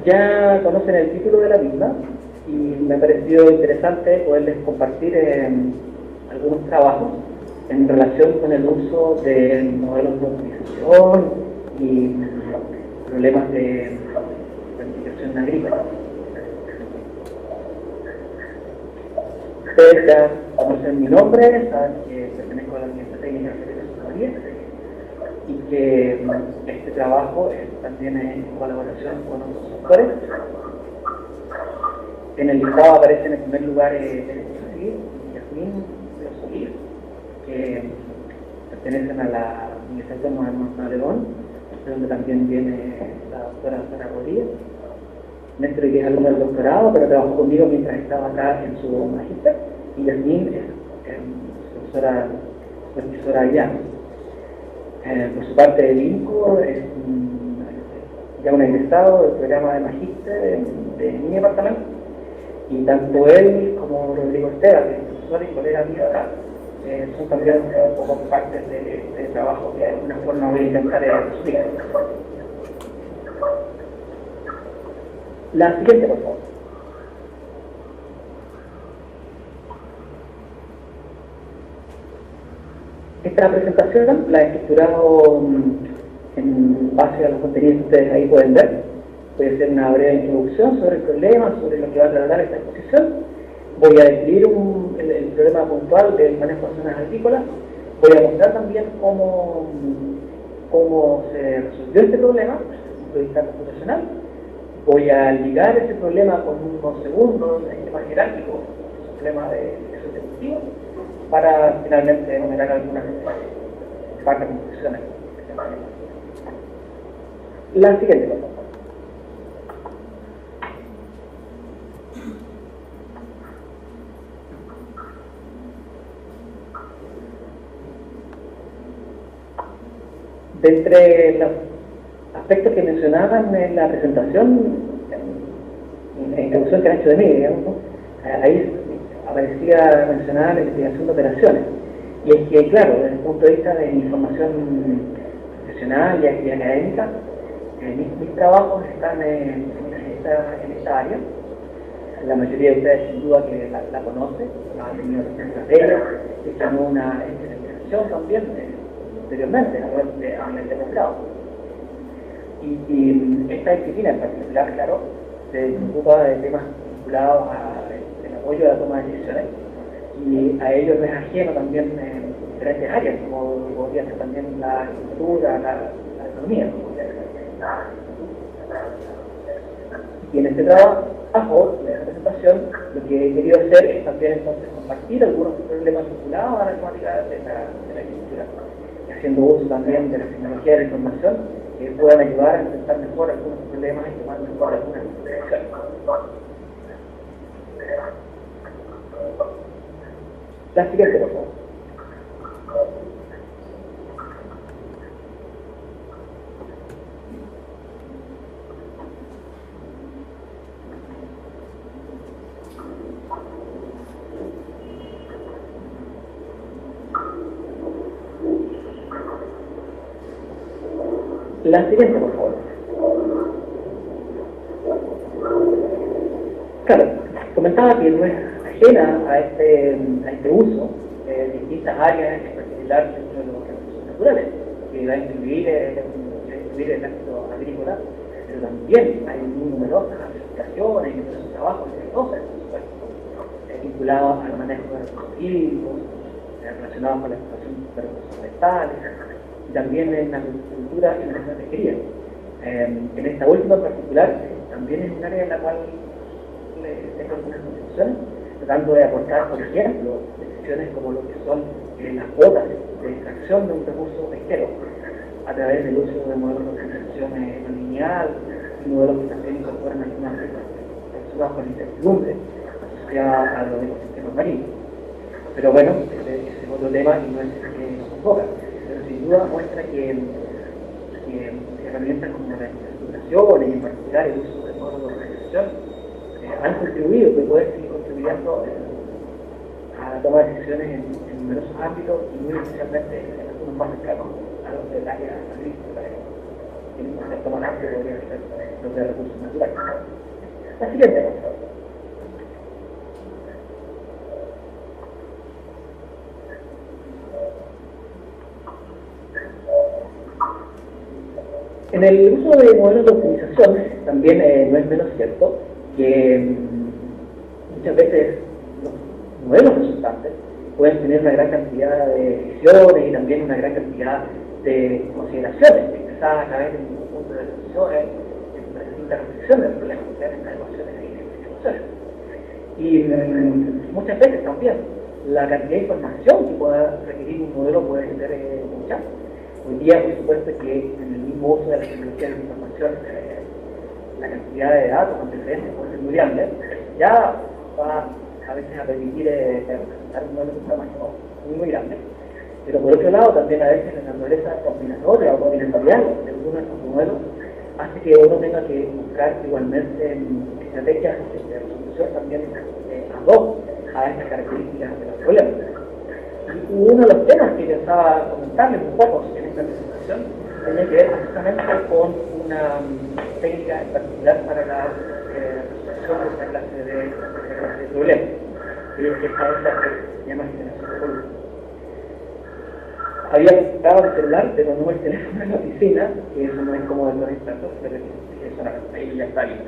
Ya conocen el título de la misma y me ha parecido interesante poderles compartir algunos trabajos en relación con el uso de modelos de optimización y problemas de planificación agrícola. Ustedes ya conocen mi nombre, saben que pertenezco a la Universidad Técnica de María y que este trabajo es también en colaboración con otros sectores. En el listado aparece en el primer lugar Civil y Yasmín Solís, que pertenecen a la Universidad Autónoma de León, de donde también viene la doctora Sara Rodríguez. Néstor, que es alumno del doctorado, pero trabajó conmigo mientras estaba acá en su magíster, y Yasmín es profesora allá. Por su parte, el INCO es ya un egresado del programa de magíster de mi departamento, y tanto él como Rodrigo Esteban, que es profesor y colega mío acá, son también un poco partes de trabajo que de alguna forma voy a intentar explicar. La siguiente, por favor. Esta presentación la he estructurado en base a los contenidos que ustedes ahí pueden ver. Voy a hacer una breve introducción sobre el problema, sobre lo que va a tratar esta exposición. Voy a describir el problema puntual del manejo de zonas agrícolas. Voy a mostrar también cómo se resolvió este problema desde el punto de vista computacional. Voy a ligar ese problema con unos segundos de esquema jerárquico, un problema de ejecutivo, para finalmente enumerar algunas partes de conclusiones. La siguiente, por favor. De entre los aspectos que mencionaban en la presentación, en la introducción que han hecho de mí, digamos, ahí aparecía mencionada la investigación de operaciones. Y es que, claro, desde el punto de vista de mi formación profesional y académica, mis trabajos están en esta área. La mayoría de ustedes, sin duda, que la conocen, han tenido referencias de ella, están una especialización también anteriormente, a nivel de posgrado. Y esta disciplina en particular, claro, se ocupa de temas vinculados al apoyo de la toma de decisiones, y a ello no es ajeno también en diferentes áreas, como podría ser también la agricultura, la economía. Y en este trabajo, en esta presentación, lo que he querido hacer es también entonces compartir algunos problemas vinculados a la temática de la agricultura, y haciendo uso también de la tecnología de la información que puedan ayudar a enfrentar mejor algunos problemas y tomar mejor algunas decisiones. La siguiente, por favor. La siguiente, por favor. Claro, comentaba que no es ajena a este uso de distintas áreas, en particular dentro de los recursos naturales, que va a incluir el ámbito agrícola, pero también hay muy numerosas aplicaciones y numerosos trabajos exitosos, vinculados al manejo de recursos hídricos, relacionados con la explotación de recursos forestales, y también en la agricultura y en la pesquería. En esta última en particular, también es un área en la cual tengo algunas concepciones, tratando de aportar, por ejemplo, decisiones como lo que son las cuotas de extracción de un recurso pesquero, a través del uso de modelos de organización no lineal, y modelos que también incorporan algunas relacionadas con la incertidumbre asociada a los ecosistemas marinos. Pero bueno, ese es otro tema y no es el que nos enfoca. Pero sin duda muestra que herramientas como la estructuración y en particular el uso de modelos de organización han contribuido, que pueden seguir contribuyendo a la toma de decisiones en numerosos ámbitos y muy especialmente en algunos más cercanos a los del área agrícola, que en un concepto más amplio podría ser de recursos naturales. La siguiente, por favor. En el uso de modelos de optimización también no es menos cierto que muchas veces los modelos resultantes pueden tener una gran cantidad de decisiones y también una gran cantidad de consideraciones expresadas a través de un conjunto de decisiones, de distintas reflexiones del problema, de estas ecuaciones y ecuaciones. Y muchas veces también la cantidad de información que pueda requerir un modelo puede ser mucha. Hoy día, por supuesto, que en el mismo uso de la tecnología de la información, la cantidad de datos antecedentes puede ser muy grande, ya va a veces a permitir representar un modelo de información muy grande. Pero por otro lado, también a veces la naturaleza combinatoria o combinatorial de algunos de estos modelos hace que uno tenga que buscar igualmente estrategias de resolución también ad hoc a estas características de los problemas. Y uno de los temas que pensaba comentarles un poco en esta presentación tenía que ver precisamente con una técnica en particular para la resolución de esta clase de problemas, que es la que se llama generación de columnas. Había buscado el celular, pero no el teléfono en la oficina, que eso no es como de los expertos, pero eso ahí ya está bien.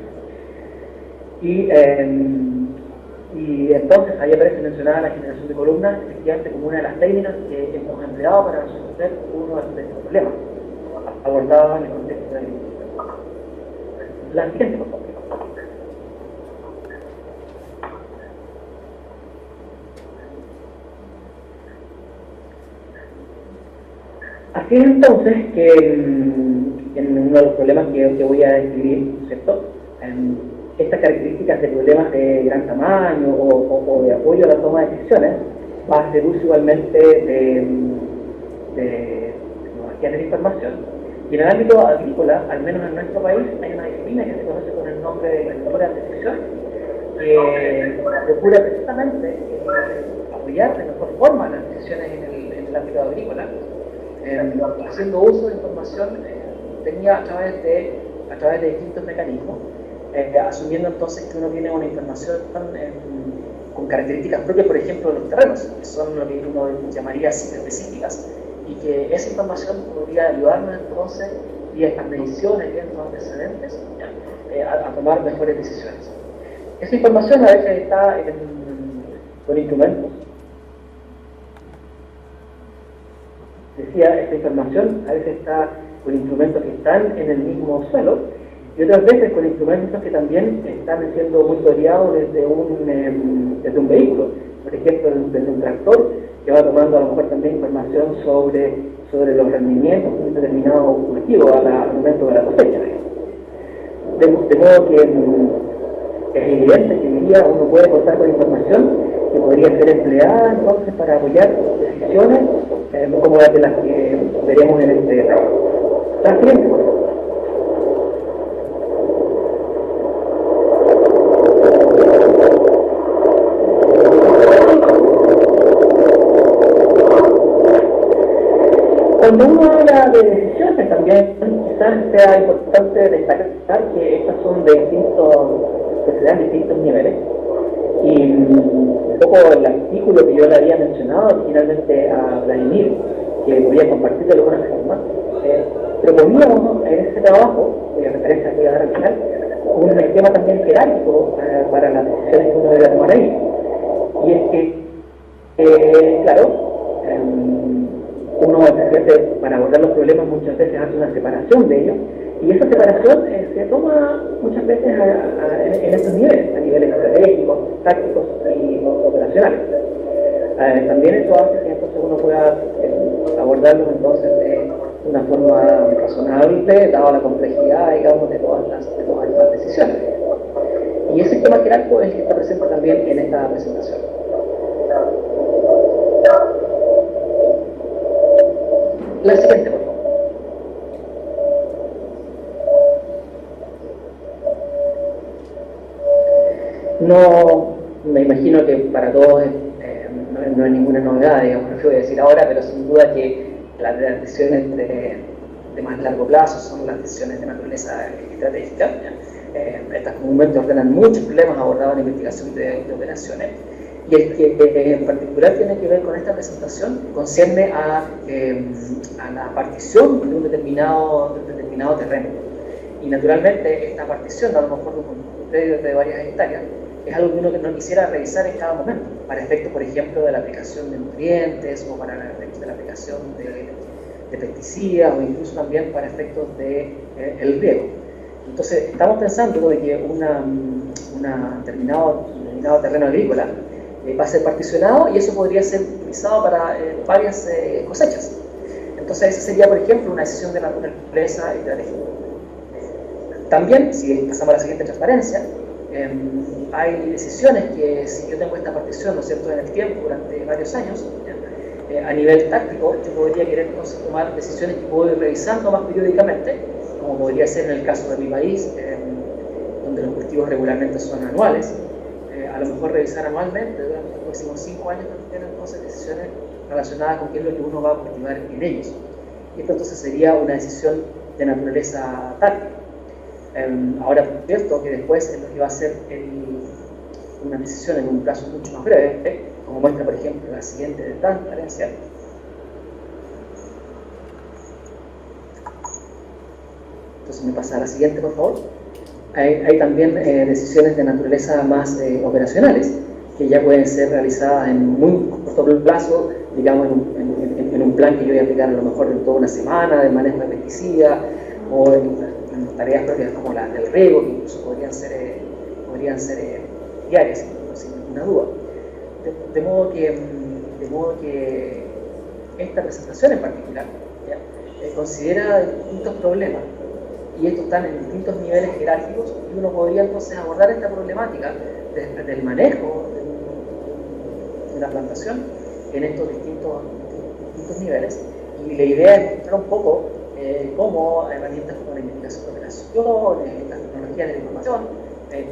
Y entonces ahí aparece mencionada la generación de columnas, efectivamente como una de las técnicas que hemos empleado para resolver uno de estos problemas, abordados en el contexto de la agricultura. La siguiente, por favor. Así es entonces que en uno de los problemas que voy a describir, ¿cierto? Estas características de problemas de gran tamaño o de apoyo a la toma de decisiones va a hacer uso igualmente de tecnologías de la información. Y en el ámbito agrícola, al menos en nuestro país, hay una disciplina que se conoce con el nombre de agricultura de decisión, que procura precisamente apoyar de mejor forma las decisiones en el ámbito agrícola, haciendo uso de información obtenida a través de distintos mecanismos, asumiendo entonces que uno tiene una información con características propias, por ejemplo, de los terrenos, que son lo que uno llamaría específicas, y que esa información podría ayudarnos entonces, vía estas mediciones, vía estos antecedentes, a tomar mejores decisiones. Esa información a veces está con instrumentos. Decía, esta información a veces está con instrumentos que están en el mismo suelo y otras veces con instrumentos que también están siendo monitoreados desde un vehículo, por ejemplo desde un tractor que va tomando a lo mejor también información sobre los rendimientos de un determinado cultivo al momento de la cosecha. De modo que es evidente que hoy día uno puede contar con información que podría ser empleada entonces para apoyar decisiones como las de las que veremos en este trabajo. La siguiente, por favor. Cuando uno habla de decisiones también quizás sea importante destacar que estas son de que se dan distintos niveles. Y un poco el artículo que yo le había mencionado originalmente a Vladimir, que voy a compartir de alguna forma, proponíamos en ese trabajo, cuya referencia voy a dar al final, un esquema también jerárquico para las decisiones que uno debe tomar ahí. Y es que, claro, uno para abordar los problemas muchas veces hace una separación de ellos, y esa separación se toma muchas veces en estos niveles, a niveles estratégicos, tácticos y operacionales. También eso hace que entonces uno pueda abordarlos entonces de una forma razonable, dado la complejidad, digamos, de todas las decisiones. Y ese esquema jerárquico es el que está presente también en esta presentación. La siguiente, por favor. No, me imagino que para todos no hay ninguna novedad, digamos, lo que voy a decir ahora, pero sin duda que las decisiones de de más largo plazo son las decisiones de naturaleza estratégica. Estas comúnmente ordenan muchos problemas abordados en investigación de operaciones. Y el que en particular tiene que ver con esta presentación concierne a la partición de un determinado terreno. Y naturalmente esta partición, a lo mejor de un predio de varias hectáreas, es algo que uno no quisiera revisar en cada momento, para efectos, por ejemplo, de la aplicación de nutrientes o para efectos de la aplicación de pesticidas o incluso también para efectos del riego. Entonces, estamos pensando de que un determinado terreno agrícola va a ser particionado y eso podría ser utilizado para varias cosechas. Entonces, esa sería, por ejemplo, una decisión de naturaleza estratégica. También, si pasamos a la siguiente transparencia, hay decisiones que si yo tengo esta partición, ¿no es cierto?, en el tiempo, durante varios años, a nivel táctico, yo podría querer entonces tomar decisiones que puedo ir revisando más periódicamente, como podría ser en el caso de mi país, donde los cultivos regularmente son anuales. A lo mejor revisar anualmente durante los próximos 5 años también entonces decisiones relacionadas con qué es lo que uno va a cultivar en ellos. Y esto entonces sería una decisión de naturaleza táctica. Ahora, por cierto, que después es lo que va a ser una decisión en un plazo mucho más breve, como muestra, por ejemplo, la siguiente de transparencia. Entonces, me pasa a la siguiente, por favor. Hay también decisiones de naturaleza más operacionales, que ya pueden ser realizadas en muy corto plazo, digamos, en un plan que yo voy a aplicar a lo mejor en toda una semana, de manejo de pesticidas, o en tareas propias como las del riego, que incluso podrían ser diarias, sin ninguna duda. De modo que esta presentación en particular considera distintos problemas, y estos están en distintos niveles jerárquicos, y uno podría entonces abordar esta problemática del manejo de la plantación en estos distintos niveles. Y la idea es mostrar un poco cómo herramientas como la investigación de operaciones, las tecnologías de la información,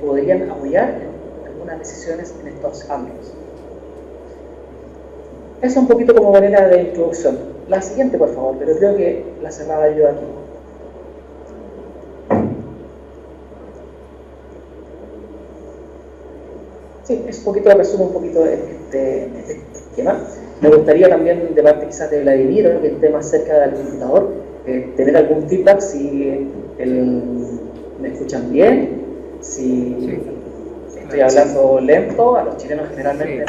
podrían apoyar en algunas decisiones en estos ámbitos. Eso es un poquito como manera de introducción. La siguiente, por favor, pero creo que la cerraba yo aquí. Sí, es un poquito, resumo un poquito este esquema. Me gustaría también, de parte quizás de Vladimir, que esté más cerca del computador, tener algún feedback si me escuchan bien, si estoy hablando lento. A los chilenos generalmente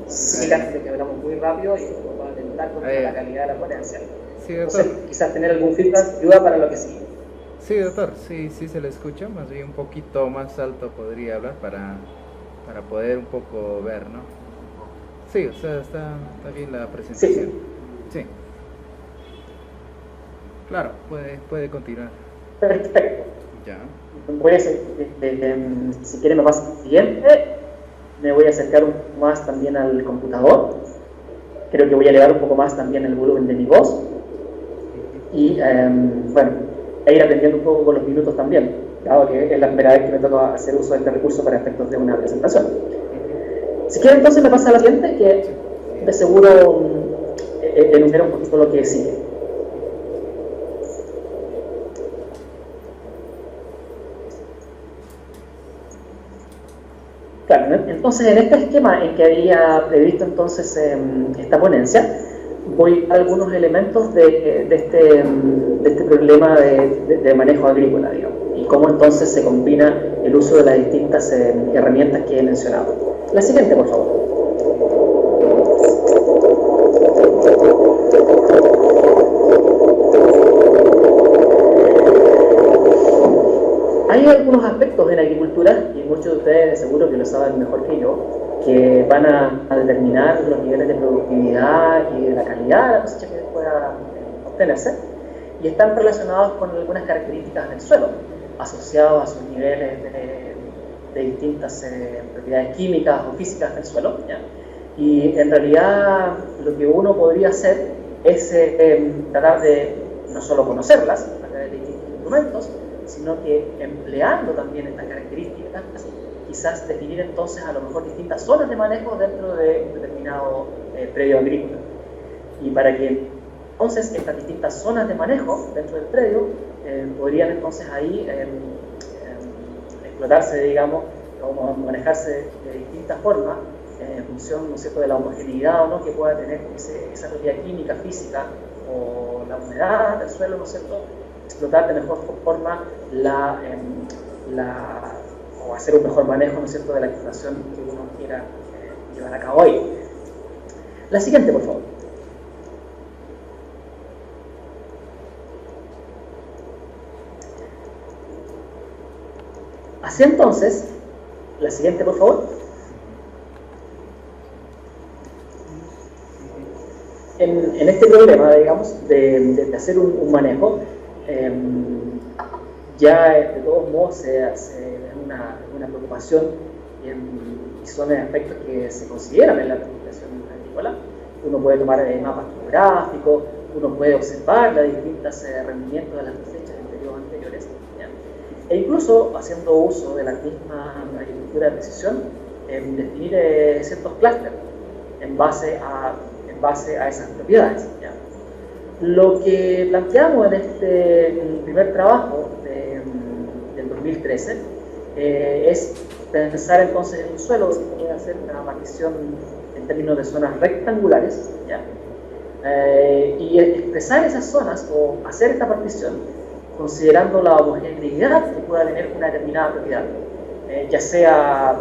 nos indican de que hablamos muy rápido y esto va a atentar contra la calidad de la ponencia. Sí, doctor. Entonces, quizás tener algún feedback ayuda para lo que sigue. Sí, doctor, sí se le escucha, más bien un poquito más alto podría hablar para poder un poco ver, ¿no? Sí, o sea, está bien la presentación. Sí. Claro, puede continuar. Perfecto. Ya. Voy a hacer, si quiere me pasa al siguiente. Me voy a acercar un poco más también al computador. Creo que voy a elevar un poco más también el volumen de mi voz. Y, bueno, a ir aprendiendo un poco con los minutos también, dado que es la primera vez que me toca hacer uso de este recurso para efectos de una presentación. Si quiere, entonces me pasa a la siguiente, que de seguro enumera un poquito lo que sigue. Claro, entonces en este esquema en que había previsto entonces esta ponencia, voy a algunos elementos de este problema de manejo agrícola, digamos, y cómo entonces se combina el uso de las distintas herramientas que he mencionado. La siguiente, por favor. Hay algunos aspectos en la agricultura, y muchos de ustedes seguro que lo saben mejor que yo, que van a determinar los niveles de productividad y de la calidad de la cosecha que pueda obtenerse, y están relacionados con algunas características del suelo, asociados a sus niveles de distintas propiedades químicas o físicas del suelo, ¿ya? Y en realidad lo que uno podría hacer es tratar de no solo conocerlas a través de distintos instrumentos, sino que empleando también estas características, quizás definir entonces a lo mejor distintas zonas de manejo dentro de un determinado predio agrícola. Y para que Entonces, estas distintas zonas de manejo dentro del predio podrían entonces ahí explotarse, digamos, o manejarse de distintas formas en función, ¿no es cierto?, de la homogeneidad o no que pueda tener esa propiedad química, física o la humedad del suelo, ¿no es cierto?, explotar de mejor forma o hacer un mejor manejo, ¿no es cierto?, de la explotación que uno quiera llevar a cabo ahí. La siguiente, por favor. Así entonces, la siguiente, por favor. En este problema, digamos, de hacer un manejo, ya de todos modos es una preocupación y son aspectos que se consideran en la planificación agrícola. Uno puede tomar mapas topográficos, uno puede observar los distintos rendimientos de las cosechas en periodos anteriores, ¿ya? E incluso haciendo uso de la misma agricultura de precisión, definir ciertos clústeres en base a esas propiedades, ¿ya? Lo que planteamos en este primer trabajo del 2013 es pensar entonces en un suelo que puede hacer una partición en términos de zonas rectangulares, ¿ya? Y expresar esas zonas o hacer esta partición considerando la homogeneidad que pueda tener una determinada propiedad, ya sea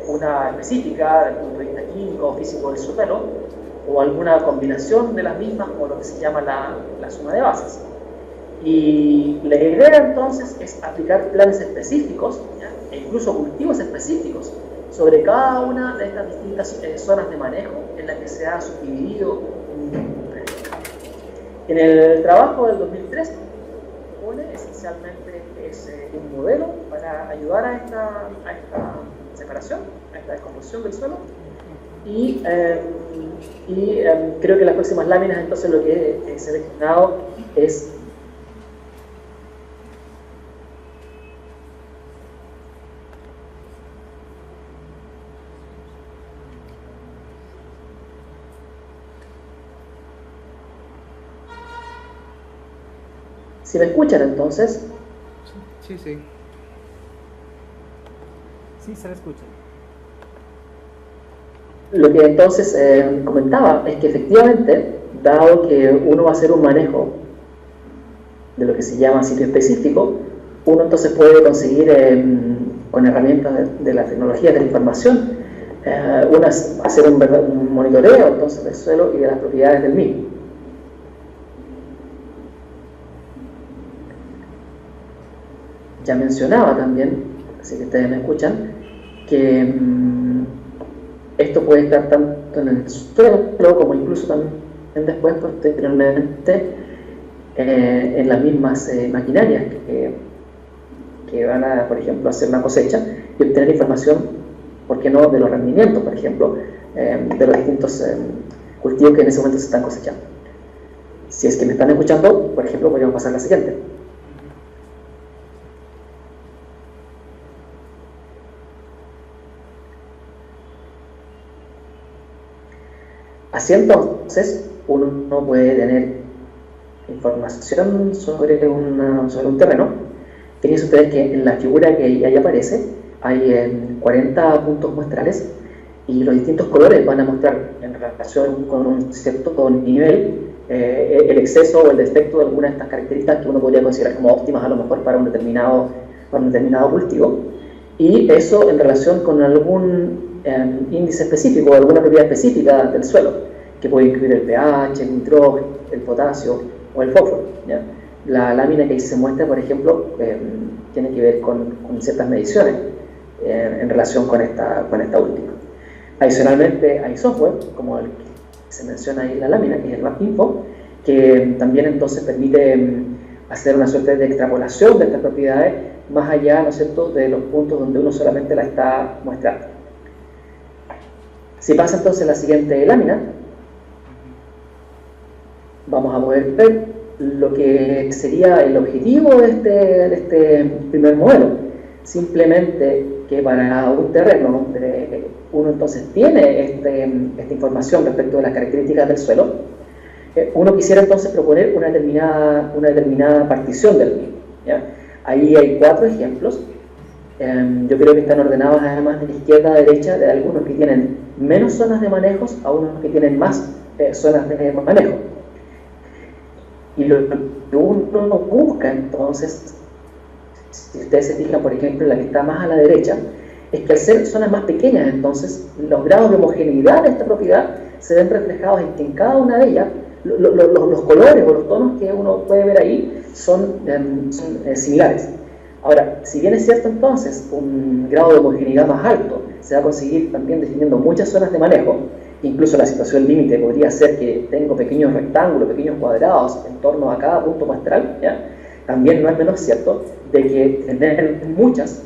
una específica desde el punto de vista químico o físico del suelo, o alguna combinación de las mismas, o lo que se llama la suma de bases. Y la idea entonces es aplicar planes específicos, ¿ya?, e incluso cultivos específicos sobre cada una de estas distintas zonas de manejo en las que se ha subdividido un predio. En el trabajo del 2003 pone esencialmente un modelo para ayudar a esta separación, a esta descomposición del suelo. Y creo que en las próximas láminas entonces lo que he seleccionado es si me escuchan entonces. Sí. Sí, se le escucha. Lo que entonces comentaba es que efectivamente, dado que uno va a hacer un manejo de lo que se llama sitio específico, uno entonces puede conseguir con herramientas de la tecnología de la información, hacer un monitoreo entonces del suelo y de las propiedades del mismo. Ya mencionaba también, así que ustedes me escuchan, que esto puede estar tanto en el suelo como incluso también después, posteriormente, en las mismas maquinarias que van a, por ejemplo, hacer una cosecha y obtener información, ¿por qué no?, de los rendimientos, por ejemplo, de los distintos cultivos que en ese momento se están cosechando. Si es que me están escuchando, por ejemplo, podríamos pasar a la siguiente. Así entonces, uno puede tener información sobre un terreno. Fíjense ustedes que en la figura que ahí aparece hay 40 puntos muestrales y los distintos colores van a mostrar en relación con un cierto nivel el exceso o el defecto de alguna de estas características que uno podría considerar como óptimas a lo mejor para un determinado cultivo, y eso en relación con algún índice específico o alguna propiedad específica del suelo, que puede incluir el pH, el nitrógeno, el potasio o el fósforo, ¿ya? La lámina que ahí se muestra, por ejemplo, tiene que ver con ciertas mediciones en relación con esta última. Adicionalmente hay software, como el que se menciona ahí en la lámina, que es el MapInfo, que también entonces permite hacer una suerte de extrapolación de estas propiedades más allá, ¿no es cierto?, de los puntos donde uno solamente la está mostrando. Si pasa entonces a la siguiente lámina, vamos a poder ver lo que sería el objetivo de este primer modelo. Simplemente que para un terreno donde uno entonces tiene esta información respecto de las características del suelo, uno quisiera entonces proponer una determinada partición del mismo, ¿ya? Ahí hay 4 ejemplos. Yo creo que están ordenados además de izquierda a derecha, de algunos que tienen menos zonas de manejos a unos que tienen más zonas de manejo. Y lo que uno busca entonces, si ustedes se fijan por ejemplo en la que está más a la derecha, es que al ser zonas más pequeñas entonces los grados de homogeneidad de esta propiedad se ven reflejados en que en cada una de ellas los colores o los tonos que uno puede ver ahí son similares. Ahora, si bien es cierto entonces un grado de homogeneidad más alto se va a conseguir también definiendo muchas zonas de manejo, incluso la situación límite podría ser que tengo pequeños rectángulos, pequeños cuadrados en torno a cada punto muestral, ¿ya? También no es menos cierto de que tener muchas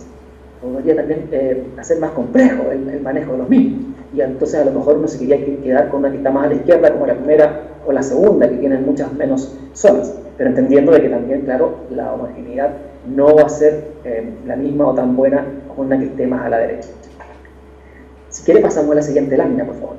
podría también hacer más complejo el manejo de los mismos, y entonces a lo mejor uno se quería quedar con una que está más a la izquierda como la primera o la segunda, que tienen muchas menos zonas, pero entendiendo de que también, claro, la homogeneidad no va a ser la misma o tan buena como una que esté más a la derecha. Si quiere pasamos a la siguiente lámina, por favor.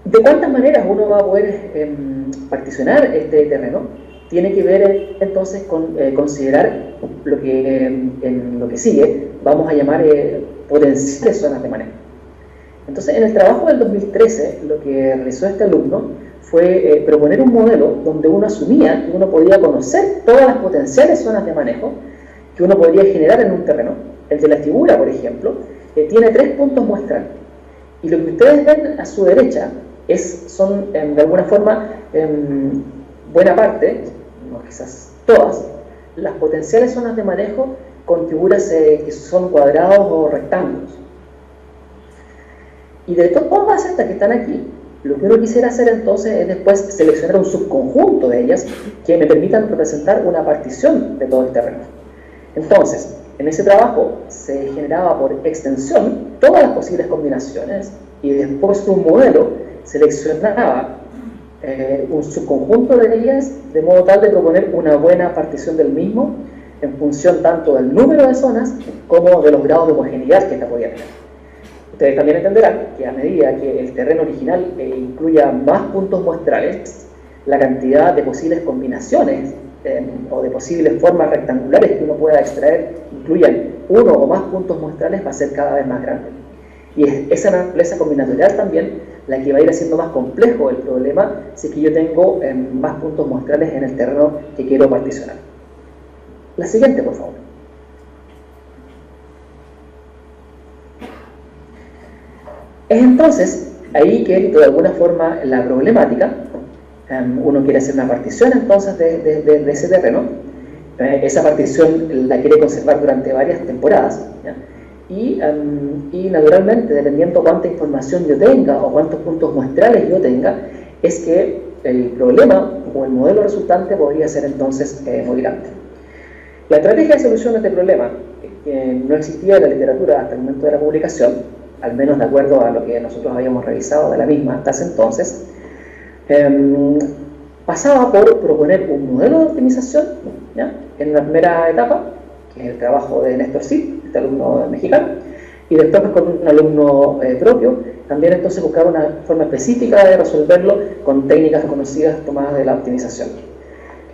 ¿De cuántas maneras uno va a poder particionar este terreno? Tiene que ver entonces con considerar lo que en lo que sigue vamos a llamar potenciales zonas de manejo. Entonces, en el trabajo del 2013, lo que realizó este alumno fue proponer un modelo donde uno asumía que uno podía conocer todas las potenciales zonas de manejo que uno podría generar en un terreno. El de la figura, por ejemplo, tiene 3 puntos muestrales. Y lo que ustedes ven a su derecha son de alguna forma, buena parte, no quizás todas, las potenciales zonas de manejo con figuras que son cuadrados o rectángulos. Y de todas estas que están aquí, lo que uno quisiera hacer entonces es después seleccionar un subconjunto de ellas que me permitan representar una partición de todo el terreno. Entonces, en ese trabajo se generaba por extensión todas las posibles combinaciones y después un modelo seleccionaba un subconjunto de ellas de modo tal de proponer una buena partición del mismo en función tanto del número de zonas como de los grados de homogeneidad que esta podía tener. Ustedes también entenderán que a medida que el terreno original incluya más puntos muestrales, la cantidad de posibles combinaciones o de posibles formas rectangulares que uno pueda extraer, incluyan uno o más puntos muestrales, va a ser cada vez más grande. Y es esa naturaleza combinatorial también la que va a ir haciendo más complejo el problema si es que yo tengo más puntos muestrales en el terreno que quiero particionar. La siguiente, por favor. Es entonces ahí que de alguna forma la problemática, uno quiere hacer una partición entonces de ese terreno, esa partición la quiere conservar durante varias temporadas, ¿ya? Y naturalmente, dependiendo cuánta información yo tenga o cuántos puntos muestrales yo tenga, es que el problema o el modelo resultante podría ser entonces muy grande. La estrategia de solución de este problema, que no existía en la literatura hasta el momento de la publicación, al menos de acuerdo a lo que nosotros habíamos revisado de la misma hasta ese entonces, pasaba por proponer un modelo de optimización, ¿ya? En una primera etapa, que es el trabajo de Néstor Cid, este alumno mexicano, y después con un alumno propio, también entonces buscar una forma específica de resolverlo con técnicas conocidas tomadas de la optimización.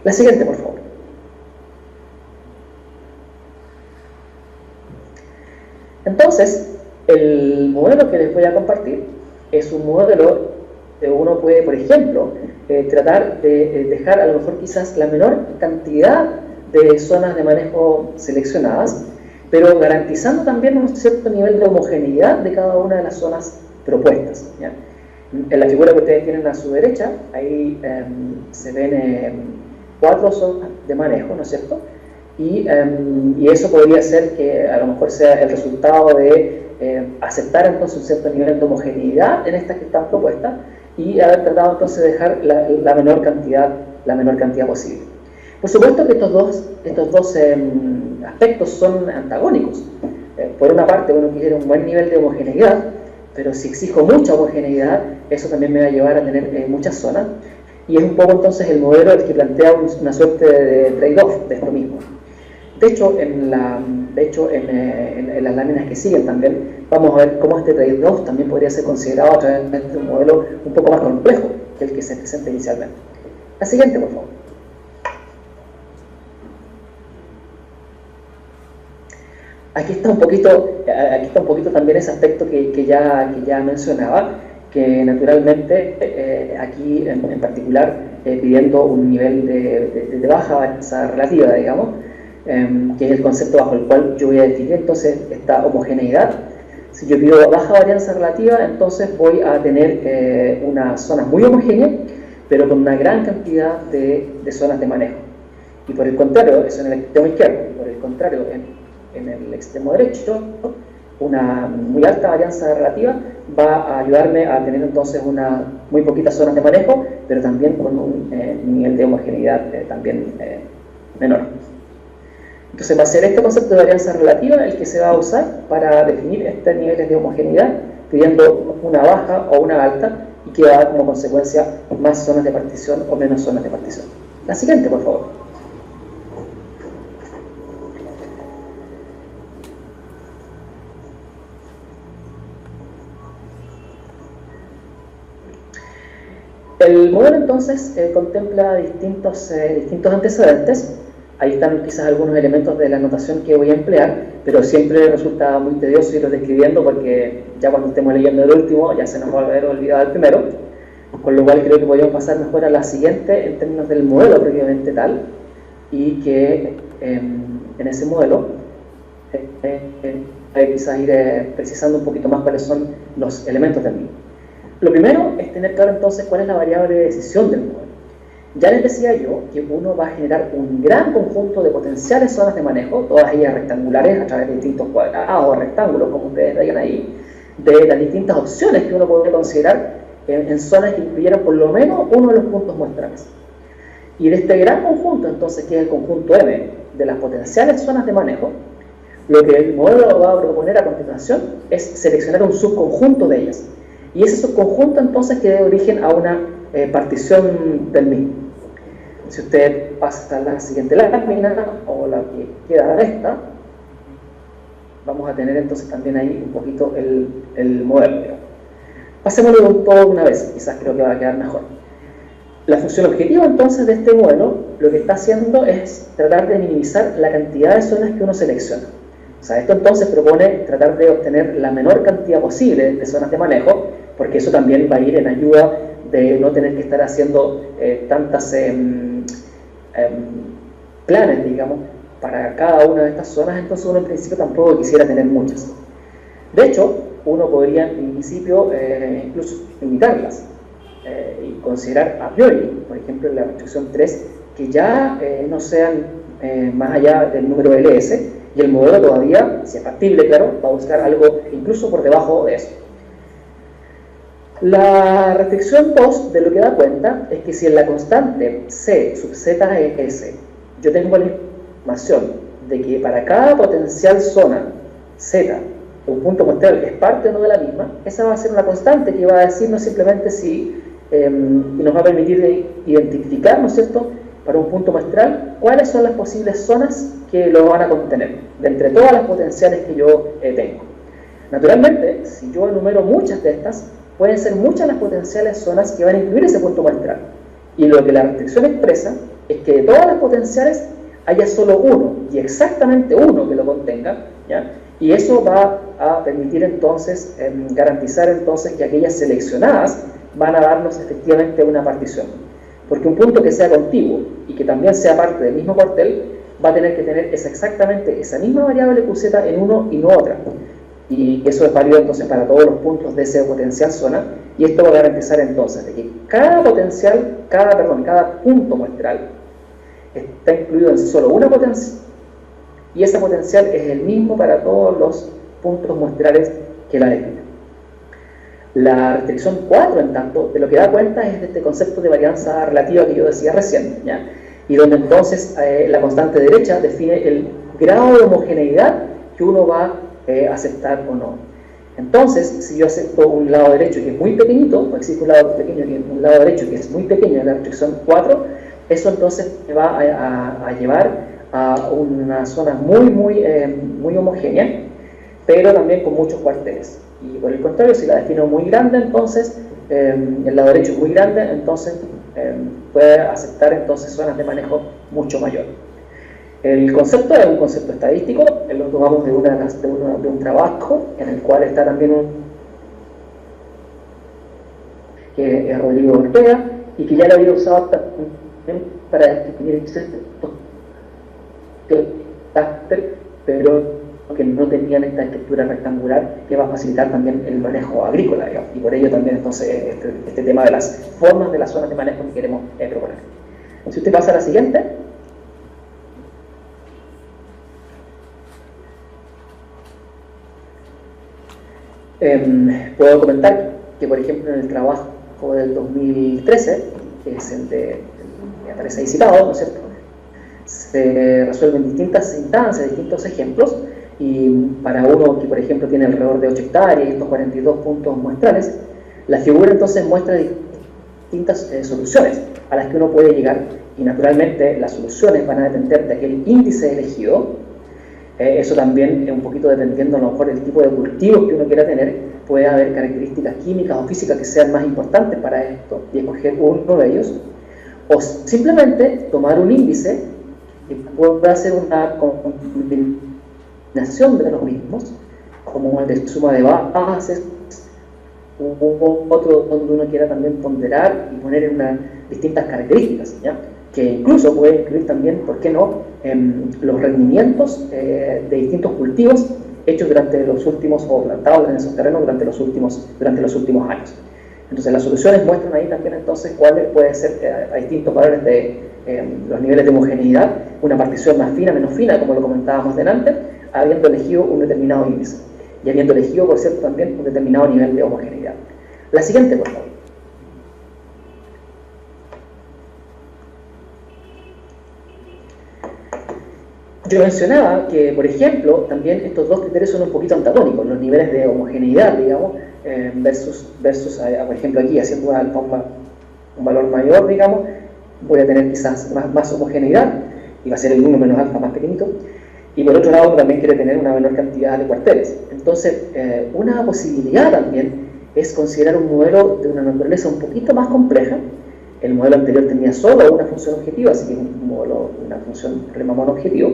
La siguiente, por favor. Entonces, el modelo que les voy a compartir es un modelo que uno puede, por ejemplo, tratar de dejar a lo mejor quizás la menor cantidad de zonas de manejo seleccionadas, pero garantizando también un cierto nivel de homogeneidad de cada una de las zonas propuestas, ¿ya? En la figura que ustedes tienen a su derecha, ahí se ven 4 zonas de manejo, ¿no es cierto? Y eso podría ser que a lo mejor sea el resultado de aceptar entonces un cierto nivel de homogeneidad en estas que están propuestas y haber tratado entonces de dejar la menor cantidad posible. Por supuesto que estos dos aspectos son antagónicos. Por una parte, uno quiere un buen nivel de homogeneidad, pero si exijo mucha homogeneidad, eso también me va a llevar a tener muchas zonas, y es un poco entonces el modelo el que plantea una suerte de trade-off de esto mismo. De hecho, en de hecho, en las láminas que siguen también vamos a ver cómo este trade-off también podría ser considerado a través de un modelo un poco más complejo que el que se presenta inicialmente. La siguiente, por favor. Aquí está un poquito también ese aspecto que ya mencionaba, que naturalmente aquí en particular pidiendo un nivel de baja varianza relativa, digamos, que es el concepto bajo el cual yo voy a definir entonces esta homogeneidad. Si yo pido baja varianza relativa, entonces voy a tener unas zonas muy homogéneas, pero con una gran cantidad de zonas de manejo. Y por el contrario, eso en el extremo izquierdo, por el contrario, en el extremo derecho, una muy alta varianza relativa va a ayudarme a tener entonces muy poquitas zonas de manejo, pero también con un nivel de homogeneidad también menor. Entonces va a ser este concepto de varianza relativa el que se va a usar para definir estos niveles de homogeneidad, pidiendo una baja o una alta, y que va a dar como consecuencia más zonas de partición o menos zonas de partición. La siguiente, por favor. El modelo entonces contempla distintos antecedentes. Ahí están quizás algunos elementos de la notación que voy a emplear, pero siempre resulta muy tedioso irlos describiendo porque ya cuando estemos leyendo el último ya se nos va a haber olvidado el primero, con lo cual creo que podríamos pasar mejor a la siguiente en términos del modelo propiamente tal, y que en ese modelo quizás ir precisando un poquito más cuáles son los elementos del mismo. Lo primero es tener claro entonces cuál es la variable de decisión del modelo. Ya les decía yo que uno va a generar un gran conjunto de potenciales zonas de manejo, todas ellas rectangulares a través de distintos cuadrados o rectángulos, como ustedes vean ahí, de las distintas opciones que uno podría considerar en zonas que incluyeran por lo menos uno de los puntos muestrales. Y de este gran conjunto entonces, que es el conjunto M de las potenciales zonas de manejo, lo que el modelo va a proponer a continuación es seleccionar un subconjunto de ellas. Y ese subconjunto entonces que dé origen a una partición del mismo. Si usted pasa a la siguiente lámina o la que queda de esta, vamos a tener entonces también ahí un poquito el modelo. Pasémoslo todo una vez, quizás creo que va a quedar mejor. La función objetiva entonces de este modelo lo que está haciendo es tratar de minimizar la cantidad de zonas que uno selecciona. O sea, esto entonces propone tratar de obtener la menor cantidad posible de zonas de manejo, porque eso también va a ir en ayuda de no tener que estar haciendo tantas planes, digamos, para cada una de estas zonas. Entonces uno en principio tampoco quisiera tener muchas. De hecho, uno podría en principio incluso limitarlas y considerar a priori, por ejemplo en la restricción 3, que ya no sean más allá del número LS, y el modelo todavía, si es factible, claro, va a buscar algo incluso por debajo de eso. La restricción 2 de lo que da cuenta es que si en la constante C sub ZS yo tengo la información de que para cada potencial zona Z un punto muestral es parte o no de la misma, esa va a ser una constante que va a decirnos simplemente si y nos va a permitir identificar, ¿no es cierto?, para un punto muestral cuáles son las posibles zonas que lo van a contener de entre todas las potenciales que yo tengo. Naturalmente, si yo enumero muchas de estas, pueden ser muchas las potenciales zonas que van a incluir ese punto muestral. Y lo que la restricción expresa es que de todas las potenciales haya solo uno, y exactamente uno que lo contenga, ¿ya? Y eso va a permitir entonces garantizar entonces que aquellas seleccionadas van a darnos efectivamente una partición. Porque un punto que sea contiguo y que también sea parte del mismo cuartel va a tener que tener exactamente esa misma variable QZ en uno y no otra. Y eso es válido entonces para todos los puntos de esa potencial zona, y esto va a garantizar entonces de que cada punto muestral está incluido en solo una potencial, y esa potencial es el mismo para todos los puntos muestrales que la definen. La restricción 4, en tanto, de lo que da cuenta es de este concepto de varianza relativa que yo decía recién, ¿ya? Y donde entonces la constante derecha define el grado de homogeneidad que uno va a aceptar o no. Entonces, si yo acepto un lado derecho que es muy pequeñito, o existe un lado derecho que es muy pequeño en la restricción 4, eso entonces me va a llevar a una zona muy homogénea, pero también con muchos cuarteles. Y por el contrario, si la defino muy grande, entonces el lado derecho es muy grande, entonces puede aceptar entonces zonas de manejo mucho mayor. El concepto es un concepto estadístico, lo tomamos de un trabajo en el cual está también que es Rodrigo Ortega, y que ya lo había usado también para definir pero que no tenían esta estructura rectangular que va a facilitar también el manejo agrícola, digamos, y por ello también entonces este tema de las formas de las zonas de manejo que queremos proponer. Si usted pasa a la siguiente. Puedo comentar que, por ejemplo, en el trabajo del 2013, que es el que aparece ahí citado, ¿no es cierto?, se resuelven distintas instancias, distintos ejemplos, y para uno que, por ejemplo, tiene alrededor de 8 hectáreas y estos 42 puntos muestrales, la figura entonces muestra distintas soluciones a las que uno puede llegar, y naturalmente las soluciones van a depender de aquel índice elegido. Eso también, un poquito dependiendo a lo mejor del tipo de cultivos que uno quiera tener, puede haber características químicas o físicas que sean más importantes para esto y escoger uno de ellos, o simplemente tomar un índice que pueda hacer una combinación de los mismos, como el de suma de bases, o otro donde uno quiera también ponderar y poner en distintas características, ¿ya?, que incluso puede incluir también, ¿por qué no?, los rendimientos de distintos cultivos hechos durante los últimos, o plantados en esos terrenos durante los últimos años. Entonces las soluciones muestran ahí también entonces cuáles pueden ser a distintos valores de los niveles de homogeneidad, una partición más fina, menos fina, como lo comentábamos delante, habiendo elegido un determinado índice y habiendo elegido, por cierto, también un determinado nivel de homogeneidad. La siguiente, por favor. Yo mencionaba que, por ejemplo, también estos dos criterios son un poquito antagónicos, los niveles de homogeneidad, digamos, versus por ejemplo, aquí, haciendo una alfa un valor mayor, digamos, voy a tener quizás más homogeneidad, y va a ser el 1 menos alfa más pequeñito, y por otro lado también quiere tener una menor cantidad de cuarteles. Entonces, una posibilidad también es considerar un modelo de una naturaleza un poquito más compleja. El modelo anterior tenía solo una función objetiva, así que es un modelo, una función problema monoobjetivo.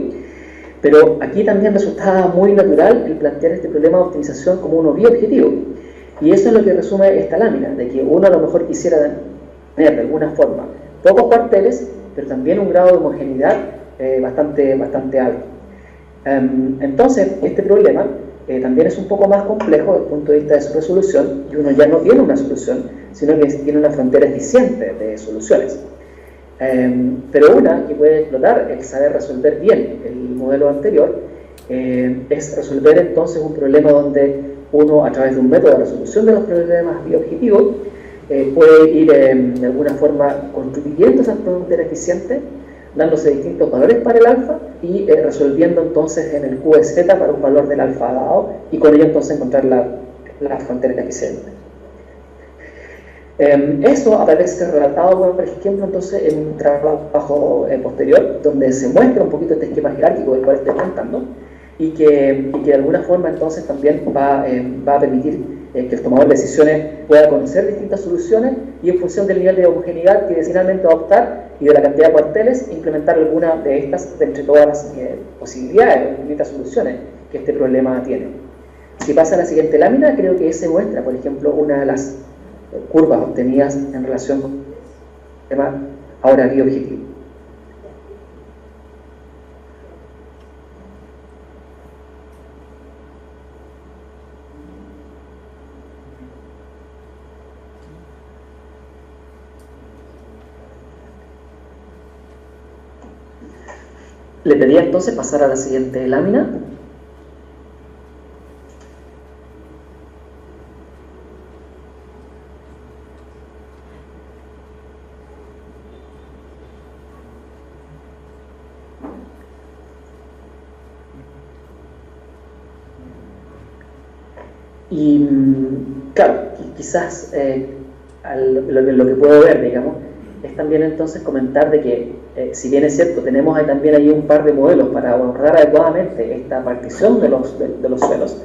Pero aquí también resultaba muy natural el plantear este problema de optimización como uno biobjetivo. Y eso es lo que resume esta lámina, de que uno a lo mejor quisiera tener de alguna forma pocos cuarteles, pero también un grado de homogeneidad bastante alto. Entonces, este problema también es un poco más complejo desde el punto de vista de su resolución, y uno ya no tiene una solución, sino que tiene una frontera eficiente de soluciones. Pero una que puede explotar el saber resolver bien el modelo anterior es resolver entonces un problema donde uno, a través de un método de resolución de los problemas bioobjetivos, puede ir de alguna forma construyendo esa frontera eficiente, dándose distintos valores para el alfa y resolviendo entonces en el QZ para un valor del alfa dado, y con ello entonces encontrar la frontera eficiente. Eso aparece relatado, por ejemplo, entonces en un trabajo posterior, donde se muestra un poquito este esquema jerárquico del cual estoy contando, y que de alguna forma entonces también va a permitir que el tomador de decisiones pueda conocer distintas soluciones y, en función del nivel de homogeneidad que finalmente va a optar y de la cantidad de cuarteles, implementar alguna de estas de entre todas las posibilidades, distintas soluciones que este problema tiene. Si pasa a la siguiente lámina, creo que se muestra, por ejemplo, una de las curvas obtenidas en relación con el tema ahora bioobjetivo. Le pedía entonces pasar a la siguiente lámina. Y claro, quizás lo que puedo ver, digamos, es también entonces comentar de que, si bien es cierto, tenemos también ahí un par de modelos para abordar adecuadamente esta partición de los suelos,